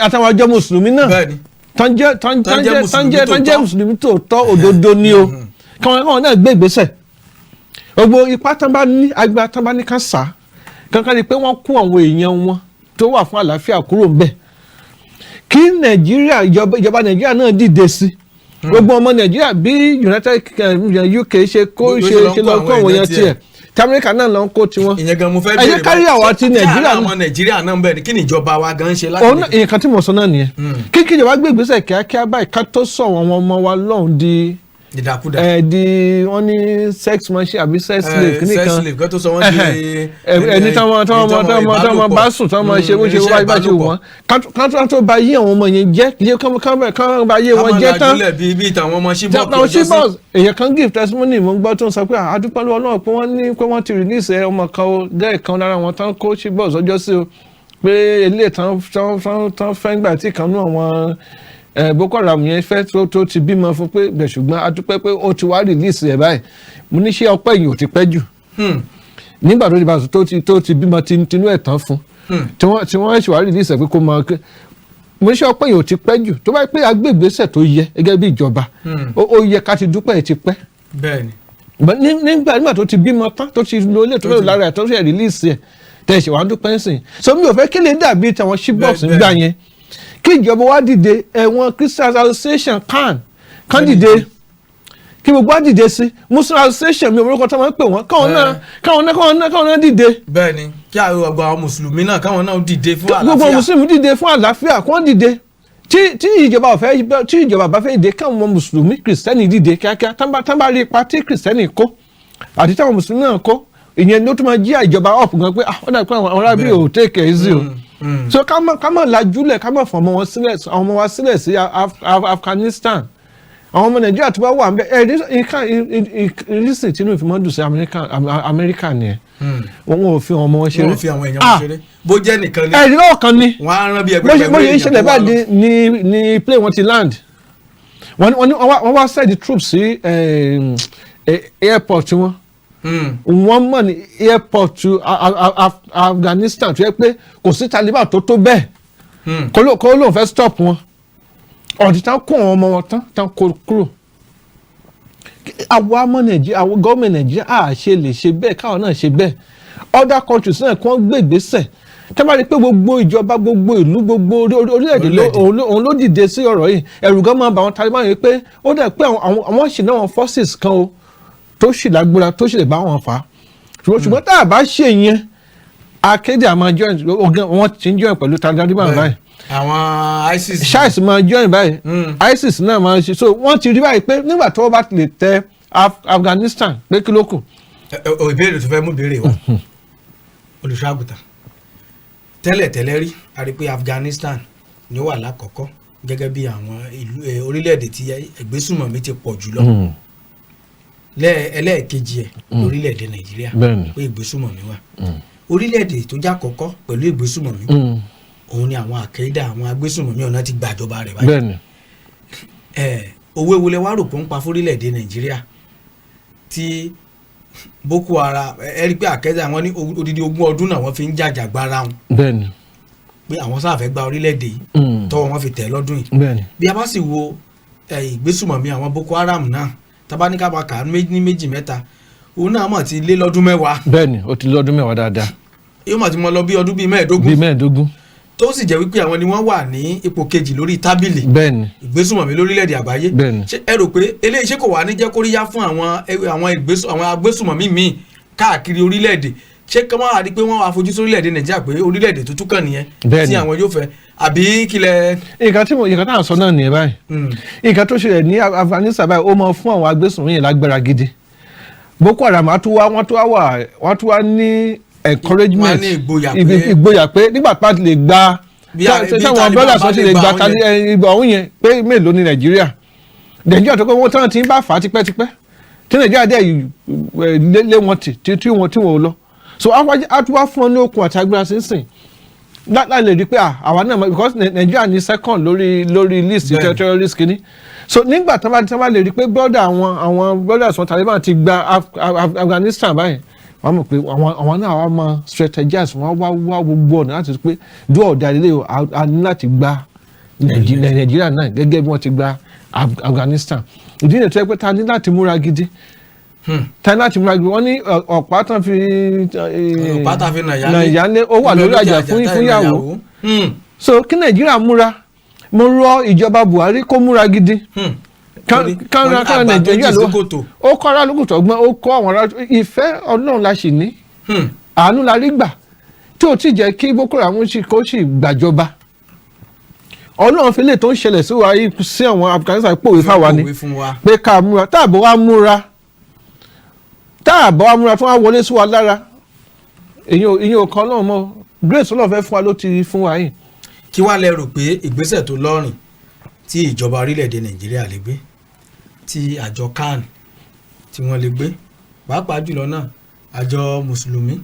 àtàwọn àjọ mùsùlùmí náà tán jẹ́ mùsùlùmí tòótọ́ òdodo ni o káwọn náà gbé ìgbésẹ̀ gbogbo ipá tán bá ní agbára tán bá ní ká sá kankan ni pé wọ́n kó àwọn èèyàn wọn tó wà fún àlàáfíà kúrò ńbẹ̀ kí Nàìjíríà ìjọba Nàìjíríà náà dìde sí gbogbo ọmọ Nàìjíríà bí United UK ṣe lọ kó àwọn èèyàn tiẹ̀ tí Amẹ́ríkà náà lọ ń kó tiwọn ìyẹn gan mo fẹ́ bẹ̀rẹ̀ ẹ̀yẹ kárí àwọn àti Nàìjíríà náà ọmọ Nàìjíríà náà ń bẹ̀rẹ̀ kí ni ìjọba wa gan ṣe láti. nǹkan tí mo sọ náà nìyẹn kí ìjọba gbé ìgbésẹ̀ kíákíá báyìí ká tó sọ àwọn ọmọ wa lọ́hùn di wọ́n ní sex machine àbí sex slave nìkan sex slave kan tó sọ wọ́n di ẹni táwọn bá sùn táwọn ṣe bó ṣe wáyé bá ṣe wọ́n kán tó bá yé àwọn ọmọ yẹn jẹ́ kí kán bá yé wọn jẹ́ tán bíi tàwọn ọmọ Chibok èèyàn kan give testimony mo gbọ́ tó ń sọ pé àdúpẹ́ lọ́wọ́ náà pé wọ́n ní pé wọ́n ti release ọmọ kan gẹ́ẹ̀ kan lára wọn tán kó Chibok ọjọ́ sí o pé ilé tán fẹ́ gbà tí kan náà wọn Boko Haram yẹn fẹ́ tó ti bímọ fún pé bẹ̀ ṣùgbọ́n a dúpẹ́ pé ó ti wá release ẹ̀ báyìí mo ní ṣé ọpẹ́ yìí ò ti pẹ́ jù nígbà tó ti bá tó ti bímọ tinú ẹ̀ tán fún tí wọ́n ṣe wá release ẹ̀ pé kó máa mo ní ṣé ọpẹ́ yìí ò ti pẹ́ jù tó bá pé agbègbèsẹ̀ tó yẹ gẹ́gẹ́ bí ìjọba ó yẹ ká ti dúpẹ́ ẹ̀ ti pẹ́. Bẹ́ẹ̀ni. nígbà tó ti bímọ tán tó ti lo ilé tó lò lára ẹ̀ tó ṣe release ẹ̀ tẹ̀sí wàá dúpẹ́ sìn so mi ò fẹ́ kí lè dàbí tàwọn shipbox nígbà yẹn kí ìjọba wa dìde ẹ̀wọ̀n Christian Association kan dìde kí gbogbo wa dìde sí Muslim Association mi orúkọ tó máa ń pè wọ́n káwọn náà dìde. Bẹ́ẹ̀ni kí àwọn mùsùlùmí náà káwọn náà dìde fún àlàáfíà. gbogbo mùsùlùmí dìde fún àlàáfíà kí wọ́n dìde tí ìjọba bá fẹ́ dìde káwọn mùsùlùmí kìrìsìtẹ́nì dìde kíákíá tán bá rí ipa tí kìrìsìtẹ́nì kó àti táwọn mùsùlùmí náà kó ìyẹn ló tún máa jí ìjọba up gan pé ó dà pé àwọn arábí ò take it easy o so ká má lajúlẹ̀ ká má fọ ọmọ wa sílẹ̀ sí Afghanistan àwọn ọmọ Nàìjíríà tó bá wà nbẹ ìrísí Tinubu fi mọ́ dùn sí Amẹ́ríkà nìyẹn wọn ò fi ọmọ wọn ṣeré. wọn ò fi àwọn èèyàn wọn ṣeré bó jẹ́ nìkan ni. ẹ̀rí ọ̀kan ni wọ́n á rán bí ẹgbẹ́ bó ṣe ń ṣẹlẹ̀ báyìí ní plane wọn ti land wọ́n wá send troops sí airport wọn. Wọ́n mọ̀ ní airport to Afghanistan tó yẹ pé kò sí Taliban tó bẹ́ẹ̀ kó lóun fẹ́ stop wọn ọ̀dì tán kó àwọn ọmọ wọn tán kó kúrò. àwọn ọmọ Nàìjíríà àwọn gọ́ọ̀mẹ̀ Nàìjíríà ṣe lè ṣe bẹ́ẹ̀ káwọn náà ṣe bẹ́ẹ̀ other countries náà kí wọ́n gbé ìgbésẹ̀ tẹ́ bá rí i pé gbogbo ìjọba gbogbo ìlú gbogbo orílẹ̀-èdè òun ló dìde sí ọ̀rọ̀ yìí ẹ̀rù gan máa bà àwọn Taliban yìí pé ó dẹ̀ pé àwọn ṣì náà forces kan o tó sì lágbára tó sì lè bá wọn fà á ṣùgbọ́n tá a bá ṣe yẹn akéde àmọ́ join wọ́n ti ń join pẹ̀lú Taliban báyìí àwọn ISIS ṣáìsì máa join báyìí ISIS náà máa ṣe so wọ́n ti rí báyìí pé nígbà tó bá lè tẹ Afghanistan pé kí ló kù. ìbéèrè tó fẹ́ mú béèrè wa olùṣọ́àgùtàn tẹ́lẹ̀ rí a rí pé Afghanistan ni ó wà lákọ̀ọ́kọ́ gẹ́gẹ́ bí àwọn ìlú orílẹ̀-èdè tí ìgbésùnmọ̀mí ti pọ̀ jùlọ ẹlẹ́ẹ̀kejì ẹ̀ lórílẹ̀‐èdè Nàìjíríà pé ìgbésùmọ̀mí wà orílẹ̀‐èdè tó já kọ́kọ́ pẹ̀lú ìgbésùmọ̀mí òun ni àwọn àkẹ́dà àwọn agbésùmọ̀mí ọ̀nà ti gbàjọba rẹ̀ báyìí owó ewúlẹ̀ wá rò pé ń pa fórílẹ̀‐èdè Nàìjíríà tí Boko Haram ẹ rí i pé àkẹ́dà wọn ní odidi 20 ọdún náà wọ́n fi ń jàjàgbara wọn pé àwọn sáà fẹ́ gba orílẹ̀‐èdè yìí tọ́wọ́ wọn fi tẹ̀ lọ́dún yìí bí a bá sì wo ìgbésùmọ̀mí àwọn Boko Haram náà tabaníkà bá kà á ní méjì mẹ́ta òun náà mọ̀ ti lé lọ́dún 10. bẹ́ẹ̀ni ó ti lé lọ́dún 10 dáadáa. yóò mọ̀ ti mọ lọ bí ọdún bíi 15. tó sì jẹ́ wípé àwọn ni wọ́n wà ní ipò kejì lórí tábìlì. bẹ́ẹ̀ni ìgbésùnmọ̀mí lórílẹ̀‐èdè àgbáyé. bẹ́ẹ̀ni ṣé ẹ rò pé eléyìí ṣé kò wá ní jẹ́ kóríyá fún àwọn agbésùnmọ̀mí míì káàkiri orílẹ̀‐èdè ṣé kí wọ́n wá rí pé wọ́n wá fojú sórílẹ̀‐èdè Nàìjíríà pé orílẹ̀‐èdè tó tún kàn nìyẹn tí àwọn yóò fẹ́ àbí kílẹ̀. nǹkan tá à ń sọ náà nìyẹn báyìí nǹkan tó ṣẹlẹ̀ ní Afghanistan báyìí ó máa fún àwọn agbésùnmí yẹn lágbára gidi Boko Haram wọ́n tún wá ní encouragement ìgboyà pé nígbà tá a ti lè gba táwọn brothers wọn ti lè gba ìgbà ọ̀hún yẹn pé mélòó ní Nàìjíríà tó pé wọ́n tán ti ń bá fà á tipẹ́tipẹ́ tí Nàìjíríà dẹ̀ lé wọn tí wọ́n lọ so a tún wá fún ọ ní okun àti agbára sínsìn láti lè rí pé àwa náà because Nigeria ní second lórí list terrorist kìíní so nígbà tí wọ́n bá lè rí pé àwọn brothers wọn Taliban ti gba Afghanistan báyìí wọ́n mọ̀ pé àwọn náà wọ́n máa strategize wọ́n wá gbogbo ọ̀nà láti pé dúró ọ̀dà ilé a ní láti gba Nigeria náà gẹ́gẹ́ bí wọ́n ti gba Afghanistan ìdí nìyẹn tó yẹ pé ta ní láti múra gidi láti múra gidi wọ́n ní ọ̀pá tán fi nàìyálé ó wà lórí àjà fún ìyàwó so kí Nàìjíríà múra mo rọ ìjọba Buhari kó múra gidi kára Nàìjíríà ó kọ́ ara lókùtò ọgbọ́n ó kọ́ àwọn ará ìfẹ́ Ọlọ́run la sì ní àánú la rí gbà tí ò tí jẹ́ kí Boko Haram kó sì gbàjọba Ọlọ́run fi lè tó ń ṣẹlẹ̀ sí wa yìí sí àwọn Afghanistan pòwe fáwa ni pé ká múra táàbọ̀ wá múra tó wá wọlé sí wa lára ìyẹn ò kan náà mọ́ grace Ọlọ́run fẹ́ fún wa ló ti fún wa yìí. kí wàá lẹ rò pé ìgbésẹ̀ tó lọ́rìn tí ìjọba orílẹ̀-èdè Nàìjíríà lè gbé tí àjọ KAN tí wọ́n lè gbé pàápàá jùlọ náà àjọ mùsùlùmí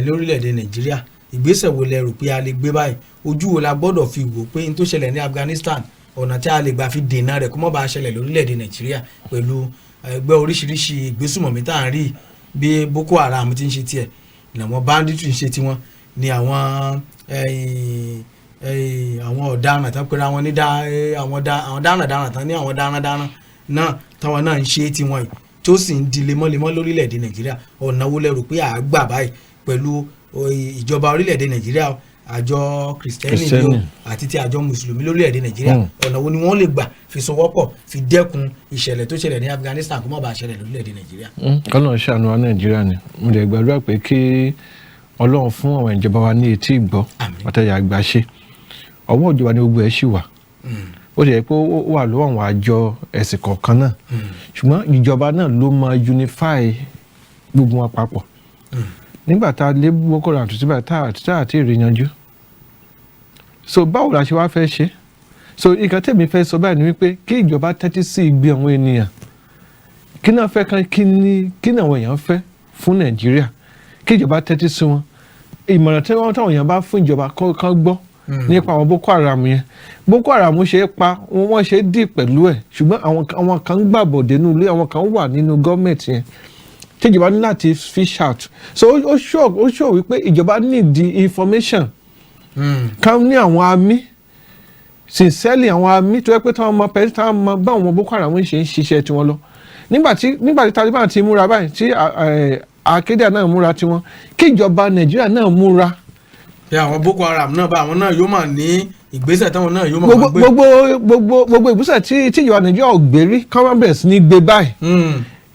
lórílẹ̀-èdè Nàìjíríà ìgbésẹ̀ wo lẹ rò pé a lè gbé báyìí ojú wo la gbọ́dọ̀ fi wò pé n tó ṣẹlẹ̀ ní Afghanistan ọ̀nà tí a lè gbà fi dènà rẹ̀ kó má bàa ṣẹlẹ̀ lórílẹ̀‐èdè Nàìjíríà pẹ̀lú ẹgbẹ́ oríṣiríṣi ìgbésùmọ̀mí tá à ń rí bí Boko Haram ti ń ṣe tiẹ̀ làwọn banditry ń ṣe tiwọn ni àwọn ọ̀daràn tán pera wọn ní àwọn dáradára tán ní àwọn dáradára náà táwọn náà ń ṣe tiwọn yìí tó sì ń di lemọ́lemọ́ lórílẹ̀‐èdè Nàìjíríà ọ̀nà wo lẹ rò pé à á gbà báyìí pẹ̀lú ìjọba orílẹ̀‐èdè Nàìjíríà àjọ kìrìsìtẹ́nì ni o àti ti àjọ mùsùlùmí lórílẹ̀‐èdè Nàìjíríà ọ̀nà wo ni wọ́n lè gbà fi sowọ́pọ̀ fi dẹ́kun ìṣẹ̀lẹ̀ tó ṣẹlẹ̀ ní Afghanistan kó má bàa ṣẹlẹ̀ lórílẹ̀‐èdè Nàìjíríà. kọ́nà ṣàánú wa Nàìjíríà ni mo lè gbàdúrà pé kí Ọlọ́run fún àwọn ìjọba wa ní etí ìgbọ́ àtẹ̀yà àgbàṣe ọwọ́ ìjọba ní gbogbo ẹ̀ ṣì wà ó ṣe pé ó wà lọ́wọ́ àwọn àjọ ẹ̀sìn kọ̀ọ̀kan náà ṣùgbọ́n ìjọba náà ló máa unify gbogbo wọn papọ̀ nígbà tá a lé Boko Haram tó síbẹ̀ tá àti ìrìnàjò so báwo la ṣe wá fẹ́ ṣe so nǹkan tèmi fẹ́ sọ báyìí ni wípé kí ìjọba tẹ́tí sí igbe àwọn ènìyàn kí náà fẹ́ kan kí ni àwọn èèyàn fẹ́ fún Nàìjíríà kí ìjọba tẹ́tí sí wọn ìmọ̀ràn tí táwọn èèyàn bá fún ìjọba kan gbọ́ nípa àwọn Boko Haram yẹn Boko Haram ṣe é pa wọ́n ṣe é dì pẹ̀lú ẹ̀ ṣùgbọ́n àwọn kan gbàbọ̀dé nínú ilé àwọn kan wà nínú gọ́ọ̀mẹ̀ntì yẹn tí ìjọba ní láti fish out so ó ṣọ́ wípé ìjọba need the information kan ní àwọn àmì sincerely àwọn àmì tó yẹ pé táwọn ọmọ pẹ̀lú táwọn ọmọ bá àwọn Boko Haram ṣe ń ṣiṣẹ́ tiwọn lọ nígbà tí Taliban ti múra báyìí tí akéde náà múra tiwọn kí ìjọba Nàìjíríà náà múra. ṣé àwọn Boko Haram náà bá àwọn náà yóò máa ní ìgbésẹ̀ táwọn náà yóò máa gbé. gbogbo ìgbésẹ̀ tí ìjọba Nàìjíríà ò gbé rí káwọn bẹ̀rẹ̀ sí ní gbé báyìí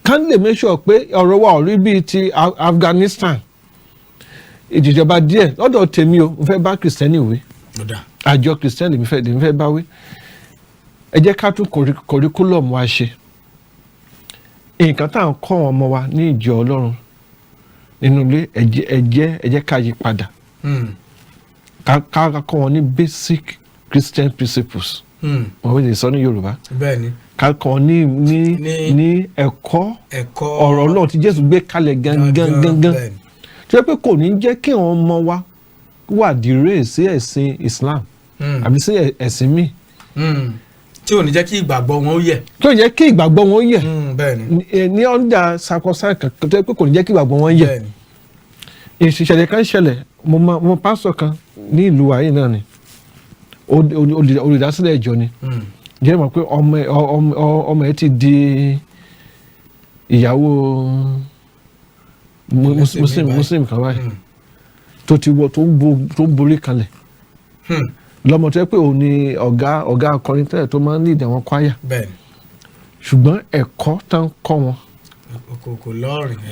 kán lè make sure pé ọ̀rọ̀ wa ò rí bíi ti Afghanistan ìjọba díẹ̀ lọ́dọ̀ tèmi o mo fẹ́ bá kìrìsìtẹ́nì wí àjọ kìrìsìtẹ́nì mi fẹ́ bá wí ẹ jẹ́ ká tún curriculum wa ṣe nǹkan tá à ń kọ́ àwọn ọmọ wa ní ìjọ Ọlọ́run nínú ilé ẹ jẹ́ ká yí padà ká kọ́ wọn ní basic Christian principles wọ́n lè sọ ní Yorùbá ká kọ́ wọn ní ẹ̀kọ́ ọ̀rọ̀ Ọlọ́run tí Jésù gbé kalẹ̀ gangan tí wọ́n pé kò ní jẹ́ kí àwọn ọmọ wa wà dìré sí ẹ̀sìn Islam àbí sí ẹ̀sìn míì tí ò ní jẹ́ kí ìgbàgbọ́ wọn ó yẹ̀. tí ò ní jẹ́ kí ìgbàgbọ́ wọn ó yẹ̀ ní ọ̀dà sakọsáì kan tó yẹ pé kò ní jẹ́ kí ìgbàgbọ́ wọn yẹ̀. ìṣẹ̀lẹ̀ kan ṣẹlẹ̀ mo pásọ̀ kan ní ìlú ayé náà ni olùdásílẹ̀ ìjọ ni jẹ́ mọ̀ pé ọmọ ẹ̀ ti di ìyàwó muslim kan báyìí tó ń borí kalẹ̀ lọ́mọ tó yẹ pé òun ni ọ̀gá akọrin tẹ́lẹ̀ tó máa ń lead àwọn kwaya ṣùgbọ́n ẹ̀kọ́ tán kọ́ wọn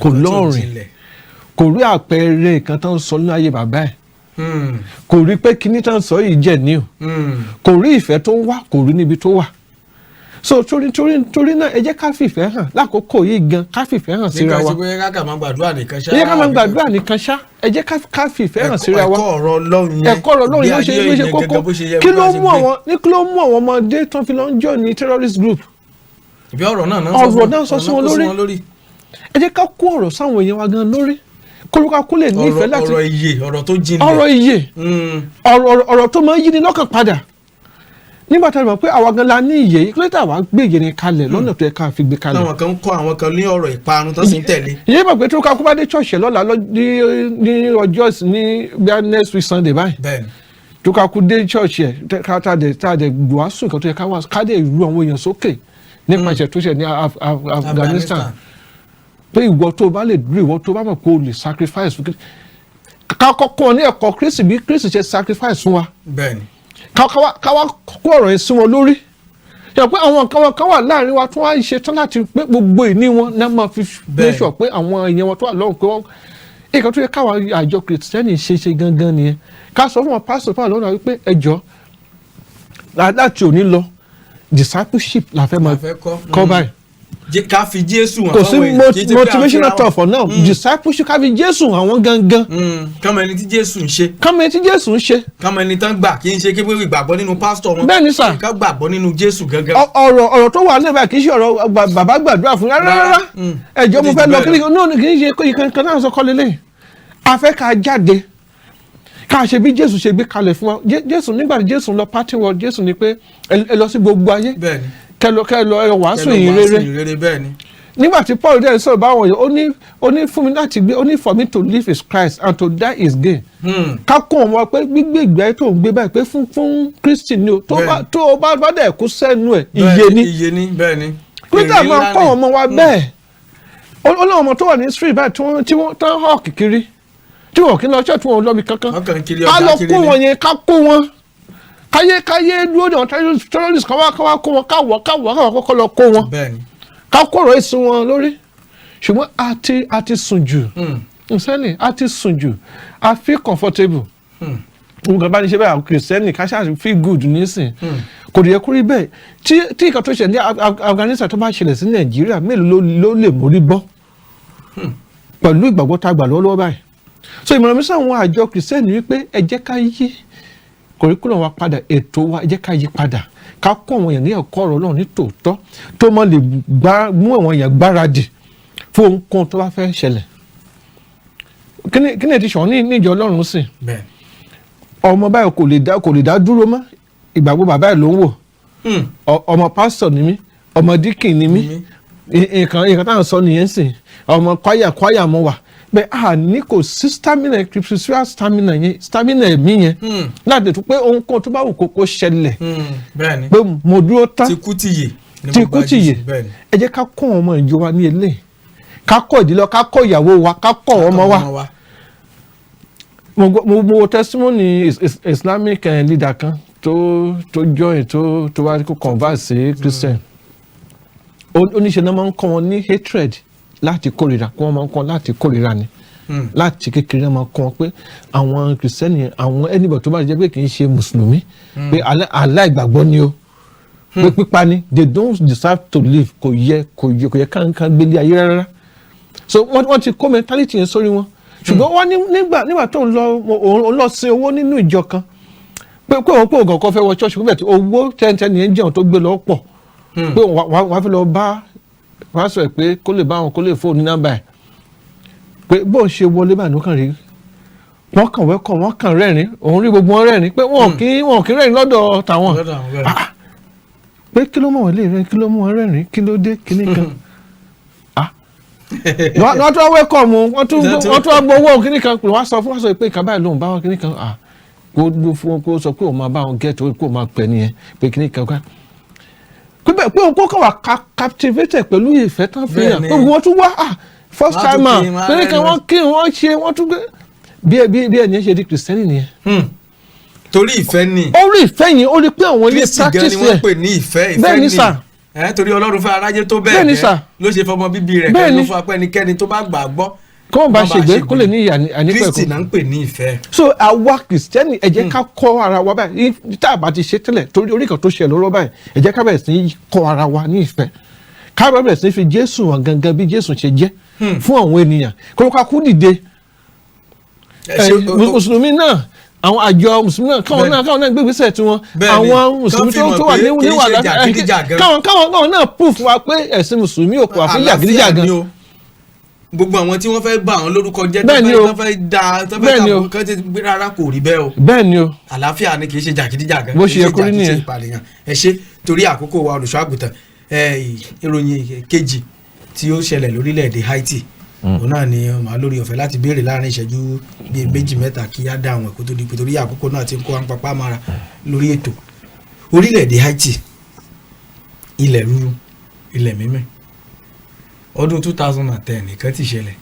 kò lọ́rìn kò rí àpẹẹrẹ nǹkan tán sọ nínú ayé bàbá ẹ̀ kò rí pé kíní tán sọ yìí jẹ́ ní o kò rí ìfẹ́ tó ń wá kò rí níbi tó wà so torí náà ẹ jẹ́ ká fìfẹ́ hàn lákòókò yìí gan ká fìfẹ́ hàn síra wa ẹ jẹ́ ká máa gbàdúrà nìkan ṣá ẹ jẹ́ ká fìfẹ́ hàn síra wa ẹ̀kọ́ ọ̀rọ̀ Ọlọ́run ló ṣe kókó kí ló mú àwọn ọmọdé tán fi lọ ń jọ ní terrorist group ìbí ọ̀rọ̀ náà sọ sí wọn lórí ẹ jẹ́ ká kó ọ̀rọ̀ sáwọn èèyàn wa gan lórí kólúkakú lè nífẹ̀ẹ́ láti ọ̀rọ̀ tó jinlẹ̀ ọ̀rọ̀ tó máa ń yí ni lọ́kàn padà nígbà tá a mọ̀ pé àwa gan la ní ìyè yìí kílódé àwa gbé ìyè ni kalẹ̀ lọ́nà tó yẹ ká fi gbé kalẹ̀. àwọn kan ń kọ́ àwọn kan ní ọ̀rọ̀ ìparun tó sì ń tẹ̀lé. ìyẹn mọ̀ pé tó ká kó bá dé ṣọ́ọ̀ṣì lọ́la ní ọjọ́ ní bíi next week Sunday báyìí. tó ká kó dé ṣọ́ọ̀ṣì ẹ̀ tá a dẹ̀ wàásù nǹkan tó yẹ ká wá ká dé ru àwọn èèyàn sókè nípa ìṣẹ̀ tó ṣẹ̀ ní Afghanistan pé ìwọ tó bá lè dúró ìwọ tó bá mọ̀ pé o lè sacrifice ká kọ́kọ́ ní ẹ̀kọ́ Kristi bí Kristi ṣe sacrifice fún wa. bẹ́ẹ̀ni káwá kó ọ̀rọ̀ yẹn sí wọn lórí yẹ pé àwọn kan wà láàrin wa tó wá ṣe tán láti pé gbogbo ìní wọn náà máa fi méṣọ pé àwọn èèyàn wọn tó wà lọ́hùn pé wọ́n nǹkan tó yẹ káwọn àjọ kìrìtìtẹ́nì ṣe gangan nìyẹn ká sọ fún wọn pásítọ̀ fún àlọ́ náà wípé ẹjọ́ láti òní lọ discipleship la fẹ́ máa kọ́ báyìí. ká fi Jésù hàn kò sí motivational talk for now discipleship ká fi Jésù àwọn gangan. kámọ ẹni tí Jésù ń ṣe. kámọ ẹni tán gbà kì í ṣe kébé ìgbàgbọ́ nínú pásítọ̀ wọn. bẹ́ẹ̀ ni sà ká gbàgbọ́ nínú Jésù gangan. ọ̀rọ̀ tó wà lẹ́bàá kì í ṣe ọ̀rọ̀ bàbá gbàdúrà fún rárá ẹ̀jọ̀ mo fẹ́ lọ kí ni kì í ṣe ìkankan náà sọ kọ́ lélẹ̀ afẹ́ ká jáde ká ṣe bí Jésù ṣe gbé kalẹ̀ fún wa. Jésù nígbà tí Jésù lọ party world, Jésù ní pé ẹ lọ sí gbogbo ayé kẹ́ lọ wàásù ìyìn rere bẹ́ẹ̀ ni. Nígbà tí Paul dẹ̀ sọ̀rọ̀ báwọn yìí ó ní fún mi láti gbé, ó ní for me to live is Christ and to die is gain. Ká kó wọn pé gbígbé ìgbé tó ń gbé báyìí pé fún Kristi ni o, tó o bá dẹ̀ kú sẹ́nu ẹ̀ iye ni. Bẹ́ẹ̀ ni. Peter máa kọ́ ọmọ wa bẹ́ẹ̀. Ó láwọn ọmọ tó wà ní street báyìí tí wọ́n tán hàn kìkiri tí wọ́n kì í lọ ṣọ́ọ̀tì wọn lọ́bi kankan. Ká lọ kó wọn yẹn, ká kó wọn. Káyé dúró dàn terrorist kan wá kó wọn káwọ̀ kọ́kọ́ lọ kó wọn. Ká kọ̀rọ̀ èsùn wọn lórí. Ṣùgbọ́n a ti sùn jù. Nsẹ́ni a ti sùn jù. I feel comfortable. Nǹkan bá ní ṣe bẹ́ẹ̀ kìrìsìtẹ́nì ká ṣáà feel good nísìn. Kò yẹ kó rí bẹ́ẹ̀. Tí nǹkan tó ṣẹlẹ̀ ní Afghanistan tó bá ṣẹlẹ̀ sí Nàìjíríà mélòó ló lè mórí bọ́ pẹ̀lú ìgbàgbọ́ tá a gbà lọ́wọ́ báyìí. So ìmọ̀ràn mi sáwọn àjọ kìrìsìtẹ́nì wípé ẹ jẹ́ ká yí curriculum wa padà, ètò wa ẹ jẹ́ ká yí padà, ká kọ́ àwọn èèyàn ní ẹ̀kọ́ ọ̀rọ̀ náà ní tòótọ́ tó mọ̀ lè mú àwọn èèyàn gbáradì fún ohunkóhun tó bá fẹ́ ṣẹlẹ̀. Kí ni ti ṣàn ní ìjọ Ọlọ́run sí? Ọmọ báyìí kò lè dá dúró mọ́, ìgbàgbọ́ bàbá ẹ̀ ló ń wò. Ọmọ pásítọ̀ ni mí, ọmọ díkìn ni mí, nǹkan táwọn sọ nìyẹn sìn, ọmọ kwaya mo wà. Bẹ́ẹ̀ ní kò sí spiritual stamina ẹ̀mí yẹn láti tún pé ohunkóhun tó bá wù kó ṣẹlẹ̀ pé mo dúró tán tìkútìyè. Ẹ jẹ́ ká kọ́ ọmọ ìjọ wa ní ilé, ká kọ́ ìdílé, ká kọ́ ìyàwó wa, ká kọ́ ọmọ wa. Mo wo testimony Islamic leader kan tó join tó wá kó convert sí Christian. Oníṣẹ́ náà máa ń kọ́ wọn ní hatred láti kórìíra, kí wọ́n máa ń kọ́ láti kórìíra ni. Láti kékeré náà máa kọ́ wọn pé àwọn kìrìsìtẹ́nì, àwọn anybody tó bá jẹ́ pé kì í ṣe mùsùlùmí pé aláìgbàgbọ́ ni o, pé pípa ni, they don't deserve to live, kò yẹ ká gbélé ayé rárá. So wọ́n ti kó mentality yẹn sórí wọn. Ṣùgbọ́n wọ́n nígbà tó ń lọ sin owó nínú ìjọ kan pé ògàn kan fẹ́ wọ church pé owó tẹ́ntẹ́ni yẹn jẹun tó gbé lọ pọ̀ pé wàá fi lọ bá wàá sọ pé kó lè bá wọn kó lè fóònù nọ́mbà ẹ̀ pé bó ń ṣe wọlé báyìí ló kàn rí wọ́n kàn wẹ́kọ̀ wọ́n kàn rẹ́rìn, òun rí gbogbo wọn rẹ́rìn pé wọn kì í rẹ́rìn lọ́dọ̀ tàwọn pé kí ló mọ̀ wọ́n lè rẹ́rìn, kí ló mọ̀ wọ́n rẹ́rìn, kí ló dé kíní kan. Wọ́n tún wẹ́kọ̀ mu, wọ́n tún gbowó kíní kan wọ́n sọ pé ìkà báyìí lóhùn bá wọn kíní kan kó sọ pé òun máa bá wọn gẹ́tò kó máa pẹ́ nìyẹn pé kíní kan pé òun kó kàn wá captivated pẹ̀lú ìfẹ́ tán fi hàn pé wọ́n tún wá first timer kíní kan wọ́n kí wọ́n ṣe wọ́n tún gbé bí ẹni ṣe di kìrìsìtẹ́nì nìyẹn. Torí ìfẹ́ ni. Ó rí ìfẹ́ yẹn, ó rí pé àwọn ilé practice yẹn. Kristi gan ni wọ́n pè ní ìfẹ́ bẹ́ẹ̀ ni sà. Torí Ọlọ́run fẹ́ aráyé tó bẹ́ẹ̀ gẹ́ ló ṣe fọmọ bíbí rẹ̀ kẹ́ ló fún apẹ́nikẹ́ni tó bá gbàgbọ́. Kọ́ bá ṣègbè kó lè ní ìyà ànípẹ̀kọ́. Kristi náà ń pè ní ìfẹ́. So àwa kìrìsìtẹ́nì ẹ jẹ́ ká kọ́ ara wa báyìí tá a bá ti ṣe tẹ́lẹ̀ torí orí kan tó ṣe lọ́rọ́ báyìí ẹ jẹ́ ká bẹ̀rẹ̀ sí kọ́ ara wa ní ìfẹ́, ká bẹ̀rẹ̀ sí fi Jésù hàn gangan bí Jésù ṣe jẹ́ fún àwọn ènìyàn kó ká kú dìde. Mùsùlùmí náà àwọn àjọ mùsùlùmí náà káwọn náà gbégbèsè tiwọn, àwọn mùsùlùmí tó wà níwà káwọn náà proof wa pé ẹ̀sìn mùsùlùmí ò kò àfi jàgídíjàgan. Gbogbo àwọn tí wọ́n fẹ́ bà wọ́n lórúkọ jẹ́ tó fẹ́ da tó fẹ́ kàwé kan ti gbé rárá kò rí bẹ́ẹ̀ o. Bẹ́ẹ̀ ni o. Àlàáfíà ni kì í ṣe jàgídíjàgan. Bó ṣe yẹ kó rí nìyẹn. Ẹ ṣe torí àkókò wa olùṣọ́ àgùntàn ìròyìn kejì tí ó ṣẹlẹ̀ lórílẹ̀‐èdè Haiti òun náà ni màá lórí ọ̀fẹ́ láti béèrè láàrin ìṣẹ́jú bíi méjì mẹ́ta kí á dá àwọn ẹ̀kọ́ tó di pé torí àkókò náà ti ń kó àpapá mara lórí ètò. Orílẹ̀‐èdè Haiti, ilẹ̀ rúru, ilẹ̀ mímì, ọdún 2010 nìkan ti ṣẹlẹ̀.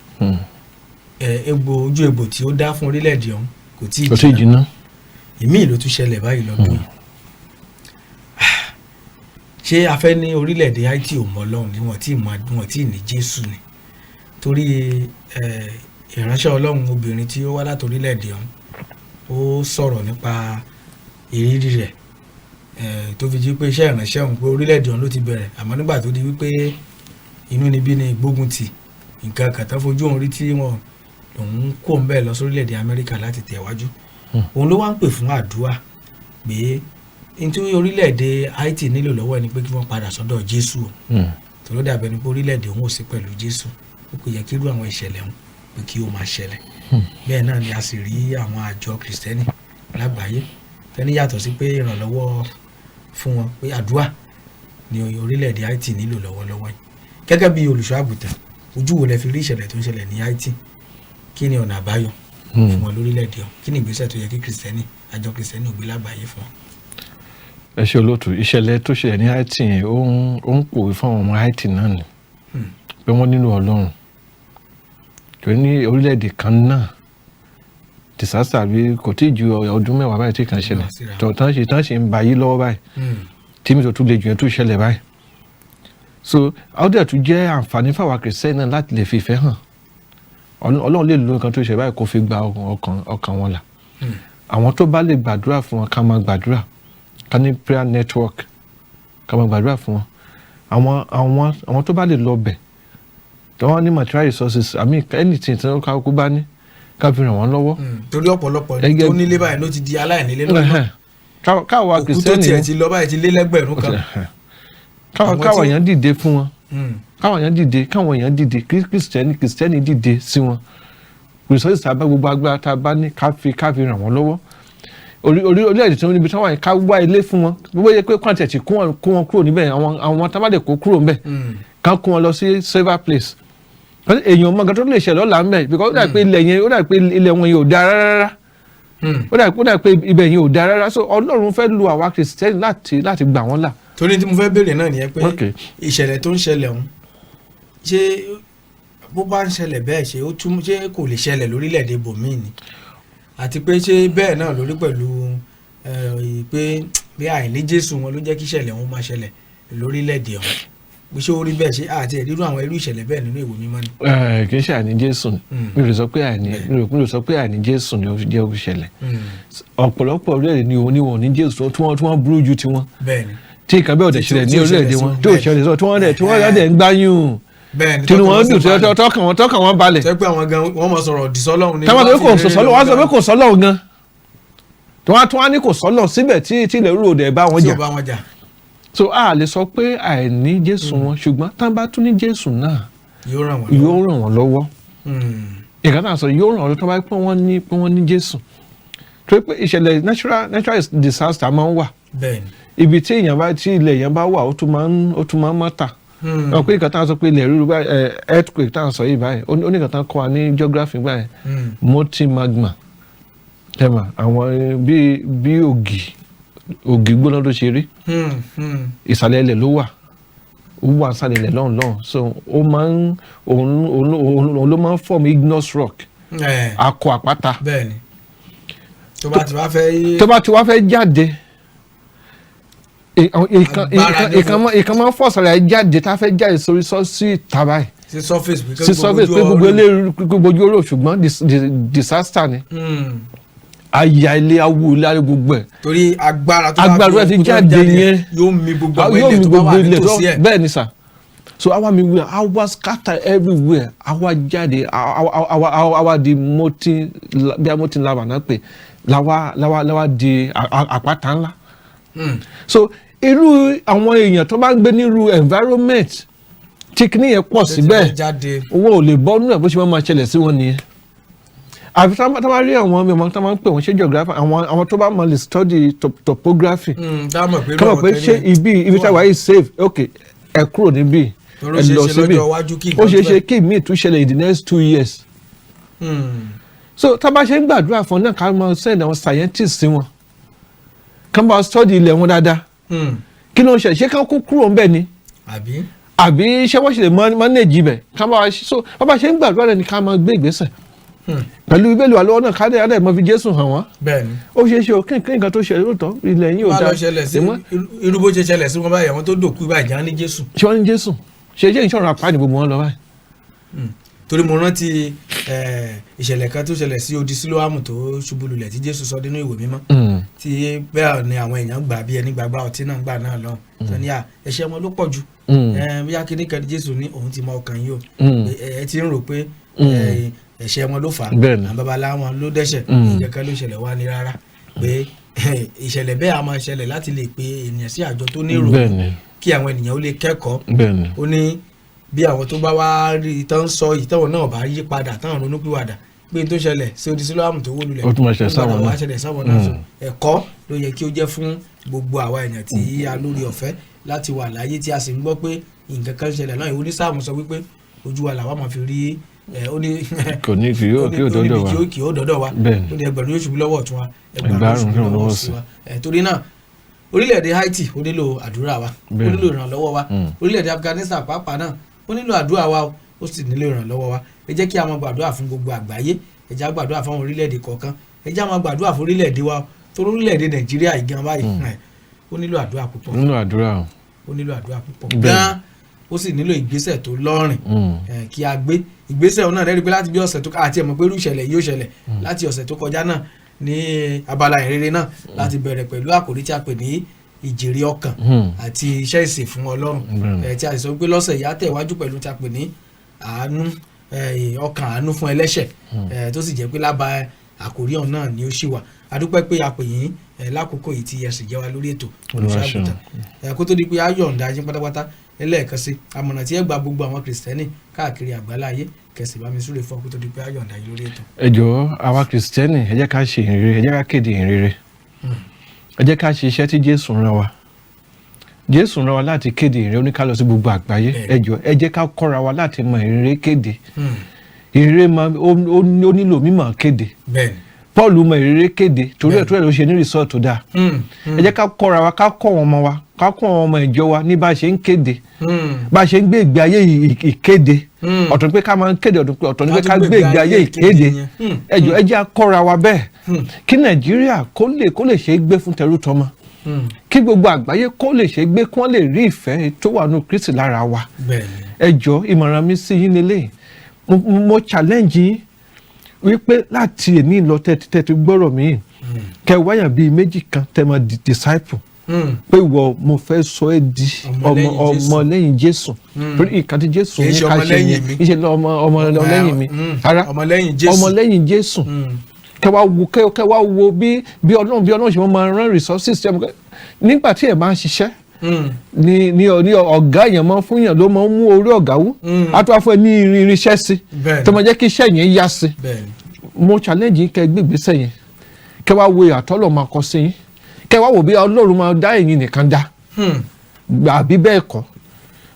Ojú egbò tí ó dá fún orílẹ̀‐èdè ọ̀hún kò tí ì jìnnà. Ìmíì ló tún ṣẹlẹ̀ báyìí lọ́dún yìí. Ṣé a fẹ́ ní orílẹ̀‐èdè Haiti ò mọ Ọlọ́run ni wọ́n tí ì ní Jésù ni? Torí ìránṣẹ́ Ọlọ́run obìnrin tí ó wá láti orílẹ̀‐èdè ọ̀hún ó sọ̀rọ̀ nípa ìrírí rẹ̀ tó fi jí pé iṣẹ́ ìránṣẹ́ ọ̀hún pé orílẹ̀‐èdè ọ̀hún ló ti bẹ̀rẹ̀ àmọ́ nígbà tó di wípé inú níbí ni gbógun ti nǹkan kàtà fojú òun rí tí wọn òun kó ń bẹ́ẹ̀ lọ sórílẹ̀‐èdè Amẹ́ríkà láti tẹ̀wájú. Òun ló wá ń pè fún àdúrà pé nítorí orílẹ̀‐èdè Haiti nílò lọ́wọ́ ẹni pé kí wọ́n padà sọ́dọ̀ Jésù tó ló dàbẹ̀ ni pé orílẹ̀‐èdè òun ò sí pẹ̀lú Jésù ó kò yẹ kí irú àwọn ìṣẹ̀lẹ̀ òun pé kí ó máa ṣẹlẹ̀. bẹ́ẹ̀ náà ni a sì rí àwọn àjọ kìrìsìtẹ́nì lágbàáyé tẹ́ni yàtọ̀ sí pé ìrànlọ́wọ́ fún wọn pé àdúrà ní orílẹ̀-èdè Haiti nílò lọ́wọ́lọ́wọ́ yìí gẹ́gẹ́ bí olùṣọ́ àgùntàn ojú wo lẹ fi rí ìṣẹ̀lẹ̀ tó ń ṣẹlẹ̀ ní Haiti kí ni ọ̀nà àbáyọ fún wọn lórílẹ̀-èdè ọ̀hún kí ni ìgbésẹ̀ tó yẹ kí kìrìsìtẹ́nì àjọ kìrìsìtẹ́nì ògbé lágbàáyé fún wọn. ẹ ṣe olóòtú ìṣẹ̀lẹ̀ tó ṣẹlẹ̀ ní Haiti yẹn ó ń pòwe fún àwọn ọmọ Haiti náà ni pé wọ́n nílò Ọlọ́run tó ní orílẹ̀-èdè kan náà disaster bí kò tí ì ju ọdún mẹ́wàá báyìí tí kan ṣẹlẹ̀ tó tán ṣe ń ba yí lọ́wọ́ báyìí tí mi tó tún lè jù yẹn tó ṣẹlẹ̀ báyìí so àwọn tún jẹ́ àǹfààní fáwọn kìrìsìtẹ́nì náà láti lè fi ìfẹ́ hàn Ọlọ́run lè lo nǹkan tó ṣe báyìí kó fi gba ọkàn wọn là àwọn tó bá lè gbàdúrà fún wọn ká máa gbàdúrà ká ní prayer network ká máa gbàdúrà fún wọn àwọn tó bá lè lọ bẹ̀ tó wọ́n ní material resources anything tí wọ́n kó bá ní ká fi ràn wọ́n lọ́wọ́. torí ọ̀pọ̀lọpọ̀ tó nílé báyìí ló ti di aláìnílé lọ́nà káwa òkú tó tiẹ̀ ti lọ báyìí ti lé lẹ́gbẹ̀rún kan. káwa èèyàn dìde fún wọn káwọn èèyàn dìde kìrìsìtẹ́nì dìde sí wọn resources tá a bá gbogbo agbára tá a bá ní ká fi ràn wọ́n lọ́wọ́ orílẹ̀-èdè tí wọ́n níbi tí wọ́n wà ká wá ilé fún wọn gbogbo yẹ pé kọ́ńtẹ̀ tí kó wọn kúrò níbẹ̀ àwọn tá a bá lè kó kúrò níbẹ̀ ká kó wọn lọ sí safer place èèyàn mọ̀ nǹkan tó lè ṣẹlẹ̀ ọ̀la ń bẹ̀ because ó dà pé ilẹ̀ wọn yóò dáa rárá ó dà pé ibẹ̀ yẹn ò dáa rárá so Ọlọ́run fẹ́ lu àwa kìrìsìtẹ́nì láti gbà wọ́n là. torí tí mo fẹ́ béèrè náà nìyẹn pé ìṣẹ̀lẹ̀ tó ń ṣẹlẹ̀ ọ̀hún ṣé bó bá ń ṣẹlẹ̀ bẹ́ẹ̀ ṣé kò lè ṣẹlẹ̀ lórílẹ̀‐èdè bòmíì ni àti pé ṣé bẹ́ẹ̀ náà lórí pẹ̀lú pé bí àìní Jésù wọn ló jẹ́ kí ìṣẹ̀lẹ̀ ọ̀hún máa ṣẹlẹ̀ lórílẹ̀‐èdè ọ̀hún bí ṣé ó rí bẹ́ẹ̀ ṣe àti ẹ̀rírú àwọn irú ìṣẹ̀lẹ̀ bẹ́ẹ̀ nínú ìwé mímọ́ ni. kì í ṣe àìní Jésù mi ò sọ pé àìní Jésù ni ó jẹ́ ó ṣẹlẹ̀ ọ̀pọ̀lọpọ̀ orílẹ̀-èdè ni òun ní Jésù tí wọ́n burú ju tiwọn tí ìkàbẹ́ ọ̀dẹ̀ ṣẹlẹ̀ ní orílẹ̀-èdè wọn tí ò ṣẹlẹ̀ sọ tí wọ́n rẹ̀ ń gbáyún tí wọ́n dùn tọ́kàn wọn balẹ̀. ṣé pé àwọn gan wọ́n mọ̀ sọ̀rọ̀ òdì sọ́lọ́run ni. táwọn àti kò sọ́lọ́ wọ́n sọ pé kò sọ́lọ́ gan tí wọ́n á ní kò sọ́lọ́ síbẹ̀ tí ilẹ̀ rúrò dẹ̀ bá wọn jà. so a lè sọ pé àìní Jésù wọn ṣùgbọ́n tá a bá tún ní Jésù náà yóò ràn wọ́n lọ́wọ́ ìkà náà sọ yóò ràn wọ́n lọ́wọ́ tó bá pé wọ́n ní Jésù tó pé ìṣẹ̀lẹ̀ natural disaster máa ń wà ibi tí ilẹ̀ yẹn bá wà ó tún máa ń mọ́ta ọ pé ìkà táwọn sọ pé ilẹ̀ rúru báyìí earthquake táwọn sọ yìí báyìí oníkà táwọn kọ́ wa ní geography báyìí molten magma tẹ́mà àwọn bí ògì gbóná ló ṣe rí ìsàlẹ̀ ilẹ̀ ló wà ìsàlẹ̀ ilẹ̀ lọ́hùn so ó máa ń òun ló máa ń form igneous rock akọ àpáta tó bá ti wá fẹ́ jáde ìkan máa ń fọ̀sọ̀rọ̀ ẹ̀ jáde tá a fẹ́ jáde sórí sí ìta báyìí sí surface pé gbogbo ilé oró ṣùgbọ́n disaster ni àyà ilé awo ilé ayé gbogbo ẹ̀ torí agbára ẹ̀ ti jáde yẹn yóò mi gbogbo ilẹ̀ tó bá wà nítòsí ẹ̀ bẹ́ẹ̀ ni sà so àwa scatter everywhere àwa jáde àwa di molten lava náà pé làwa di àpáta ńlá so irú àwọn èèyàn tó bá ń gbé nírú environment tí kìíní yẹn pọ̀ síbẹ̀ owó ò lè bọ́ nínú ẹ̀ bó ṣe máa ṣẹlẹ̀ sí wọn nìyẹn àfi tá a bá rí àwọn ọmọ tó máa ń pè wọ́n ṣe geography àwọn tó bá máa lè study topography kọ́ mọ̀ pé ṣé ibi táwa yìí safe ok ẹ kúrò níbí ẹ lọ síbí ó ṣeé ṣe kí míì tún ṣẹlẹ̀ in the next 2 years so tá a bá ṣe ń gbàdúrà fún náà ká máa send àwọn scientists sí wọn kán bá study ilẹ̀ wọn dáadáa kí ló ń ṣe kán kó kúrò ńbẹ̀ ni àbí ṣé wọ́n ṣe lè manage ibẹ̀ kán bá so bá ṣe ń gbàdúrà rẹ̀ ni ká máa gbé ìgbésẹ̀ pẹ̀lú Bíbélì wà lọ́wọ́ náà káde adé mọ́ fi Jésù hàn wọ́n ó ṣeé ṣe kí nǹkan tó ṣẹlẹ̀ lóòótọ́ ilẹ̀ yín ò dáa irú bó ṣe ṣẹlẹ̀ sí wọn báyìí àwọn tó dòkú báyìí jẹ́ ní Jésù ṣé wọ́n ní Jésù ṣe jẹ́ ìṣọ̀rọ̀ apáàdì gbogbo wọn lọ báyìí. torí mo rántí ìṣẹ̀lẹ̀ kan tó ṣẹlẹ̀ sí odi Sílóámù tó ṣubú lulẹ̀ tí Jésù sọ nínú ìwé mímọ́ tí bẹ́ẹ̀ ni àwọn èèyàn gbà bí ẹni gbàgbá ọtí náà gbà náà lọ tó ní ẹ̀ṣẹ̀ wọn ló pọ̀ jù bóyá kíní kan Jésù ní òun ti mọ ọkàn yìí o ẹ ti ń rò pé ẹ̀ṣẹ̀ wọn ló fà á àwọn babaláwo wọn ló dẹ́ṣẹ̀ ìkẹ́kẹ́ ló ṣẹlẹ̀ wá ní rárá pé ìṣẹ̀lẹ̀ bẹ́ẹ̀ a máa ṣẹlẹ̀ láti lè pe ènìyàn sí àjọ tó ní ìròyìn kí àwọn ènìyàn ó lè kẹ́kọ̀ọ́ ó ní bí àwọn tó bá wá rí tán sọ ìtọ́wọ̀ náà bá yí padà tán ronúpìwàdà pé tó ṣẹlẹ̀ sí odi sílọ́ọ̀mù tó wó lulẹ̀ ó tún máa ṣẹlẹ̀ sáwọn náà. ṣẹlẹ̀ sáwọn náà so ẹ̀kọ́ ló yẹ kí ó jẹ́ fún gbogbo àwa èèyàn tí a lórí ọ̀fẹ́ láti wà láyé tí a sì ń gbọ́ pé nǹkan kan ṣẹlẹ̀ náà ìwé onísáàmù sọ wípé ojú wa làwa máa fi rí ó ní kò ní kí yóò dọ́dọ̀ wa kí ó dọ́dọ̀ wa ó ní ẹgbẹ̀rún yóò ṣubú lọ́wọ́ ọ̀tún wa ẹgbẹ̀rún yóò ṣubú lọ́wọ́ òsì wa torí náà orílẹ̀-èdè Haiti ó nílò àdúrà wa ó nílò ìrànlọ́wọ́ wa orílẹ̀-èdè Afghanistan pàápàá náà ó nílò àdúrà wa ó sì nílò ìrànlọ́wọ́ wa ẹ jẹ́ kí a máa gbàdúrà fún gbogbo àgbáyé ẹ jẹ́ á gbàdúrà fún àwọn orílẹ̀-èdè kọ̀ọ̀kan ẹ jẹ́ á máa gbàdúrà fún orílẹ̀-èdè wa torí orílẹ̀-èdè Nàìjíríà yìí gan báyìí ó nílò àdúrà púpọ̀ ó nílò àdúrà púpọ̀ gan ó sì nílò ìgbésẹ̀ tó lọ́rìn kí a gbé ìgbésẹ̀ ọ̀nà rẹ̀ rí pé láti bí ọ̀sẹ̀ tó àti ẹ̀mọ̀ pé irú ìṣẹ̀lẹ̀ yóò ṣẹlẹ̀ láti ọ̀sẹ̀ tó kọjá náà ní abala ìrere náà láti bẹ̀rẹ̀ pẹ̀lú àkòrí tí a pè ní ìjèrè ọkàn àti iṣẹ́ ìsìn fún Ọlọ́run tí a sì sọ pé lọ́sẹ̀ yìí á tẹ̀wájú pẹ̀lú tí a pè ní àánú ọkàn àánú fún ẹlẹ́ṣẹ̀ tó sì jẹ́ pé lába àkòrí ọ̀hún náà ni ó ṣì wà adúpẹ́ pé a pè yín lákòókò yìí tí ẹ sì jẹ́ wa lórí ètò olùṣàgùtàn kó tó di pé a yọ̀ǹda yín pátápátá ẹlẹ́ẹ̀kan sí àmọ̀ràn tí ẹ gba gbogbo àwọn kìrìsìtẹ́nì káàkiri àgbáláyé kẹsì bá mi súre fún kó tó di pé a yọ̀ǹda yín lórí ètò. ẹ jọ̀ọ́ àwa kìrìsìtẹ́nì ẹ jẹ́ ká ṣe ìhìnrere ẹ jẹ́ ká kéde ìhìnrere ẹ jẹ́ ká ṣe iṣẹ́ tí Jésù rán wa Jésù rán wa láti kéde ìhìnrere oníká lọ sí gbogbo àgbáyé ẹ jọ̀ọ́ ẹ jẹ́ ká kọ́ra wa láti mọ ìhìnrere kéde ìhìnrere ó nílò mímọ̀ kéde Pọ́ọ̀lù mọ ìhìnrere kéde torí ẹ̀ ló ṣe ní rìsọ́ọ̀tì tó dáa ẹ jẹ́ ká kọ́ra wa ká kọ́ wọn ọmọ wa ká kọ́ àwọn ọmọ ìjọ wa ní bá a ṣe ń kéde bá a ṣe ń gbé ìgbé ayé ìkéde ọ̀tọ̀ ní pé ká máa ń kéde ọ̀tọ̀ ní pé ká gbé ìgbé ayé ìkéde ẹ jọ̀ọ́ ẹ jẹ́ á kọ́ra wa bẹ́ẹ̀ kí Nàìjíríà kó lè ṣe é gbé fún tẹrú tọmọ kí gbogbo àgbáyé kó lè ṣe é gbé kí wọ́n lè rí ìfẹ́ tó wà nù Kristi lára wa ẹ jọ̀ọ́ ìmọ̀ràn mi sí yín lélẹ̀ mo challenge yín wípé láti èní lọ tẹ́tí gbọ́rọ̀ mi kẹ wáyà bíi méjì kan tẹ́ máa di disciple pé wọ mo fẹ́ sọ ẹ́ di ọmọlẹ́yìn Jésù ìkàtí Jésù ní ká ṣe yẹn ìṣe ọmọlẹ́yìn mi ara ọmọlẹ́yìn Jésù kẹ wá wo bí Ọlọ́run ṣe máa rán resources nígbà tí ẹ bá ń ṣiṣẹ́ ní ọ̀gá yẹn máa ń fún yàn ló máa ń mú orí ọ̀gá wú á tó wá fún ẹ ní irinṣẹ́ sí tó máa jẹ́ kí iṣẹ́ yẹn yá sí mo challenge yín kẹ́ gbé ìgbésẹ̀ yẹn kẹ́ wá wo ìyàtọ̀ máa kọ sí yín kẹ́ wá wò bí Ọlọ́run máa dá ẹ̀yin nìkan dá àbí bẹ́ẹ̀ kọ́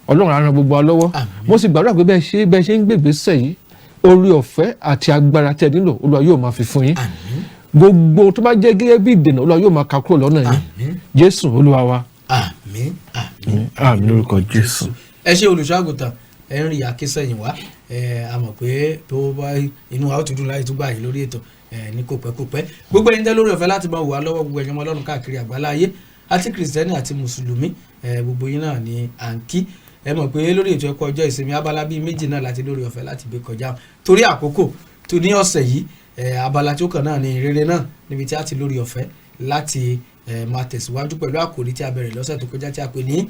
Ọlọ́run á ràn gbogbo wa lọ́wọ́ mo sì gbàdúrà pé bẹ́ẹ̀ ṣe ń gbé ìgbésẹ̀ yìí orí ọ̀fẹ́ àti agbára tẹ́ nílò Olúwa yóò máa fi fún yín gbogbo tó bá jẹ́ gẹ́gẹ́ bí ìdènà Olúwa yóò máa ka kúrò lọ́nà yín Jésù Olúwa wa. Àmín lórúkọ Jésù. ẹ ṣe olùṣọ́àgùtàn Henry Akínsẹ́yìn wá a mọ̀ pé tó bá inú wa ó tún dùn láì tún gbà yín lórí ètò ní kòpẹ́kòpẹ́ gbogbo ẹ̀yin tẹ́ lórí ọ̀fẹ́ láti máa wà lọ́wọ́ gbogbo ẹ̀yin ọmọ Ọlọ́run káàkiri àgbáláyé àti kìrìsìtẹ́nì àti mùsùlùmí gbogbo yín náà ni à ń kí ẹ mọ̀ pé lórí ètò ẹ̀kọ́ ọjọ́ ìsinmi abala bíi méjì náà láti lórí ọ̀fẹ́ láti gbé kọjá torí àkókò tó ní ọ̀sẹ̀ yìí abala tó kàn náà ni ìrere náà níbi tí a ti lórí ọ̀fẹ́ láti máa tẹ̀síwájú pẹ̀lú àkòrí tí a bẹ̀rẹ̀ lọ́sẹ̀ tó kọjá tí a pè ní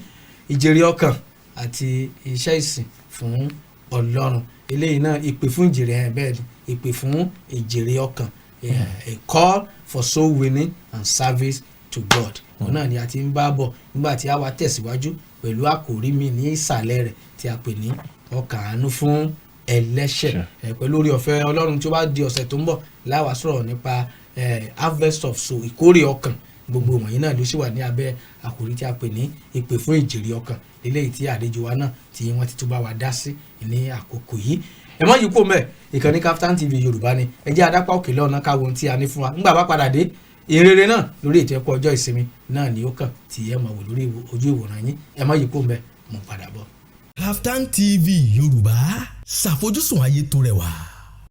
ìjèrè ọkàn àti iṣẹ́ ìsìn fún Ọlọ́run eléyìí náà ìpè fún ìjèrè bẹ́ẹ̀ ni ìpè fún ìjèrè ọkàn a call for soul winning and service to God òun náà ni a ti ń bá bọ̀ nígbà tí a wá tẹ̀síwájú pẹ̀lú àkòrí mi ní ìsàlẹ̀ rẹ̀ tí a pè ní ọkàn àánú fún ẹlẹ́ṣẹ̀ pẹ̀lú orí ọ̀fẹ́ Ọlọ́run tí ó bá di ọ̀sẹ̀ tó ń bọ̀ láwa sọ̀rọ̀ nípa harvest of soul ìkórè ọkàn gbogbo wọ̀nyí náà ló sì wà ní abẹ́ àkòrí tí a pè ní ìpè fún ìjèrè ọkàn eléyìí tí àlejò wa náà tí wọ́n ti tún bá wa dá sí ní àkókò yìí ẹ mọ́ yìí kó mẹ́ ìkànnì KAFTAN TV Yorùbá ni ẹ jẹ́ adápá òkè lọ́nà káwọn ohun tí a ní fún wa ńgbà bá padà dé ìrere náà lórí ètò ẹ̀kọ́ ọjọ́ ìsinmi náà ni ó kàn tí ẹ máa wò lórí ojú ìwòran yín ẹ mọ́ yìí kó mẹ́ mo padà bọ̀. KAFTAN TV Yorùbá ṣàfojúsùn ayé tó rẹwà.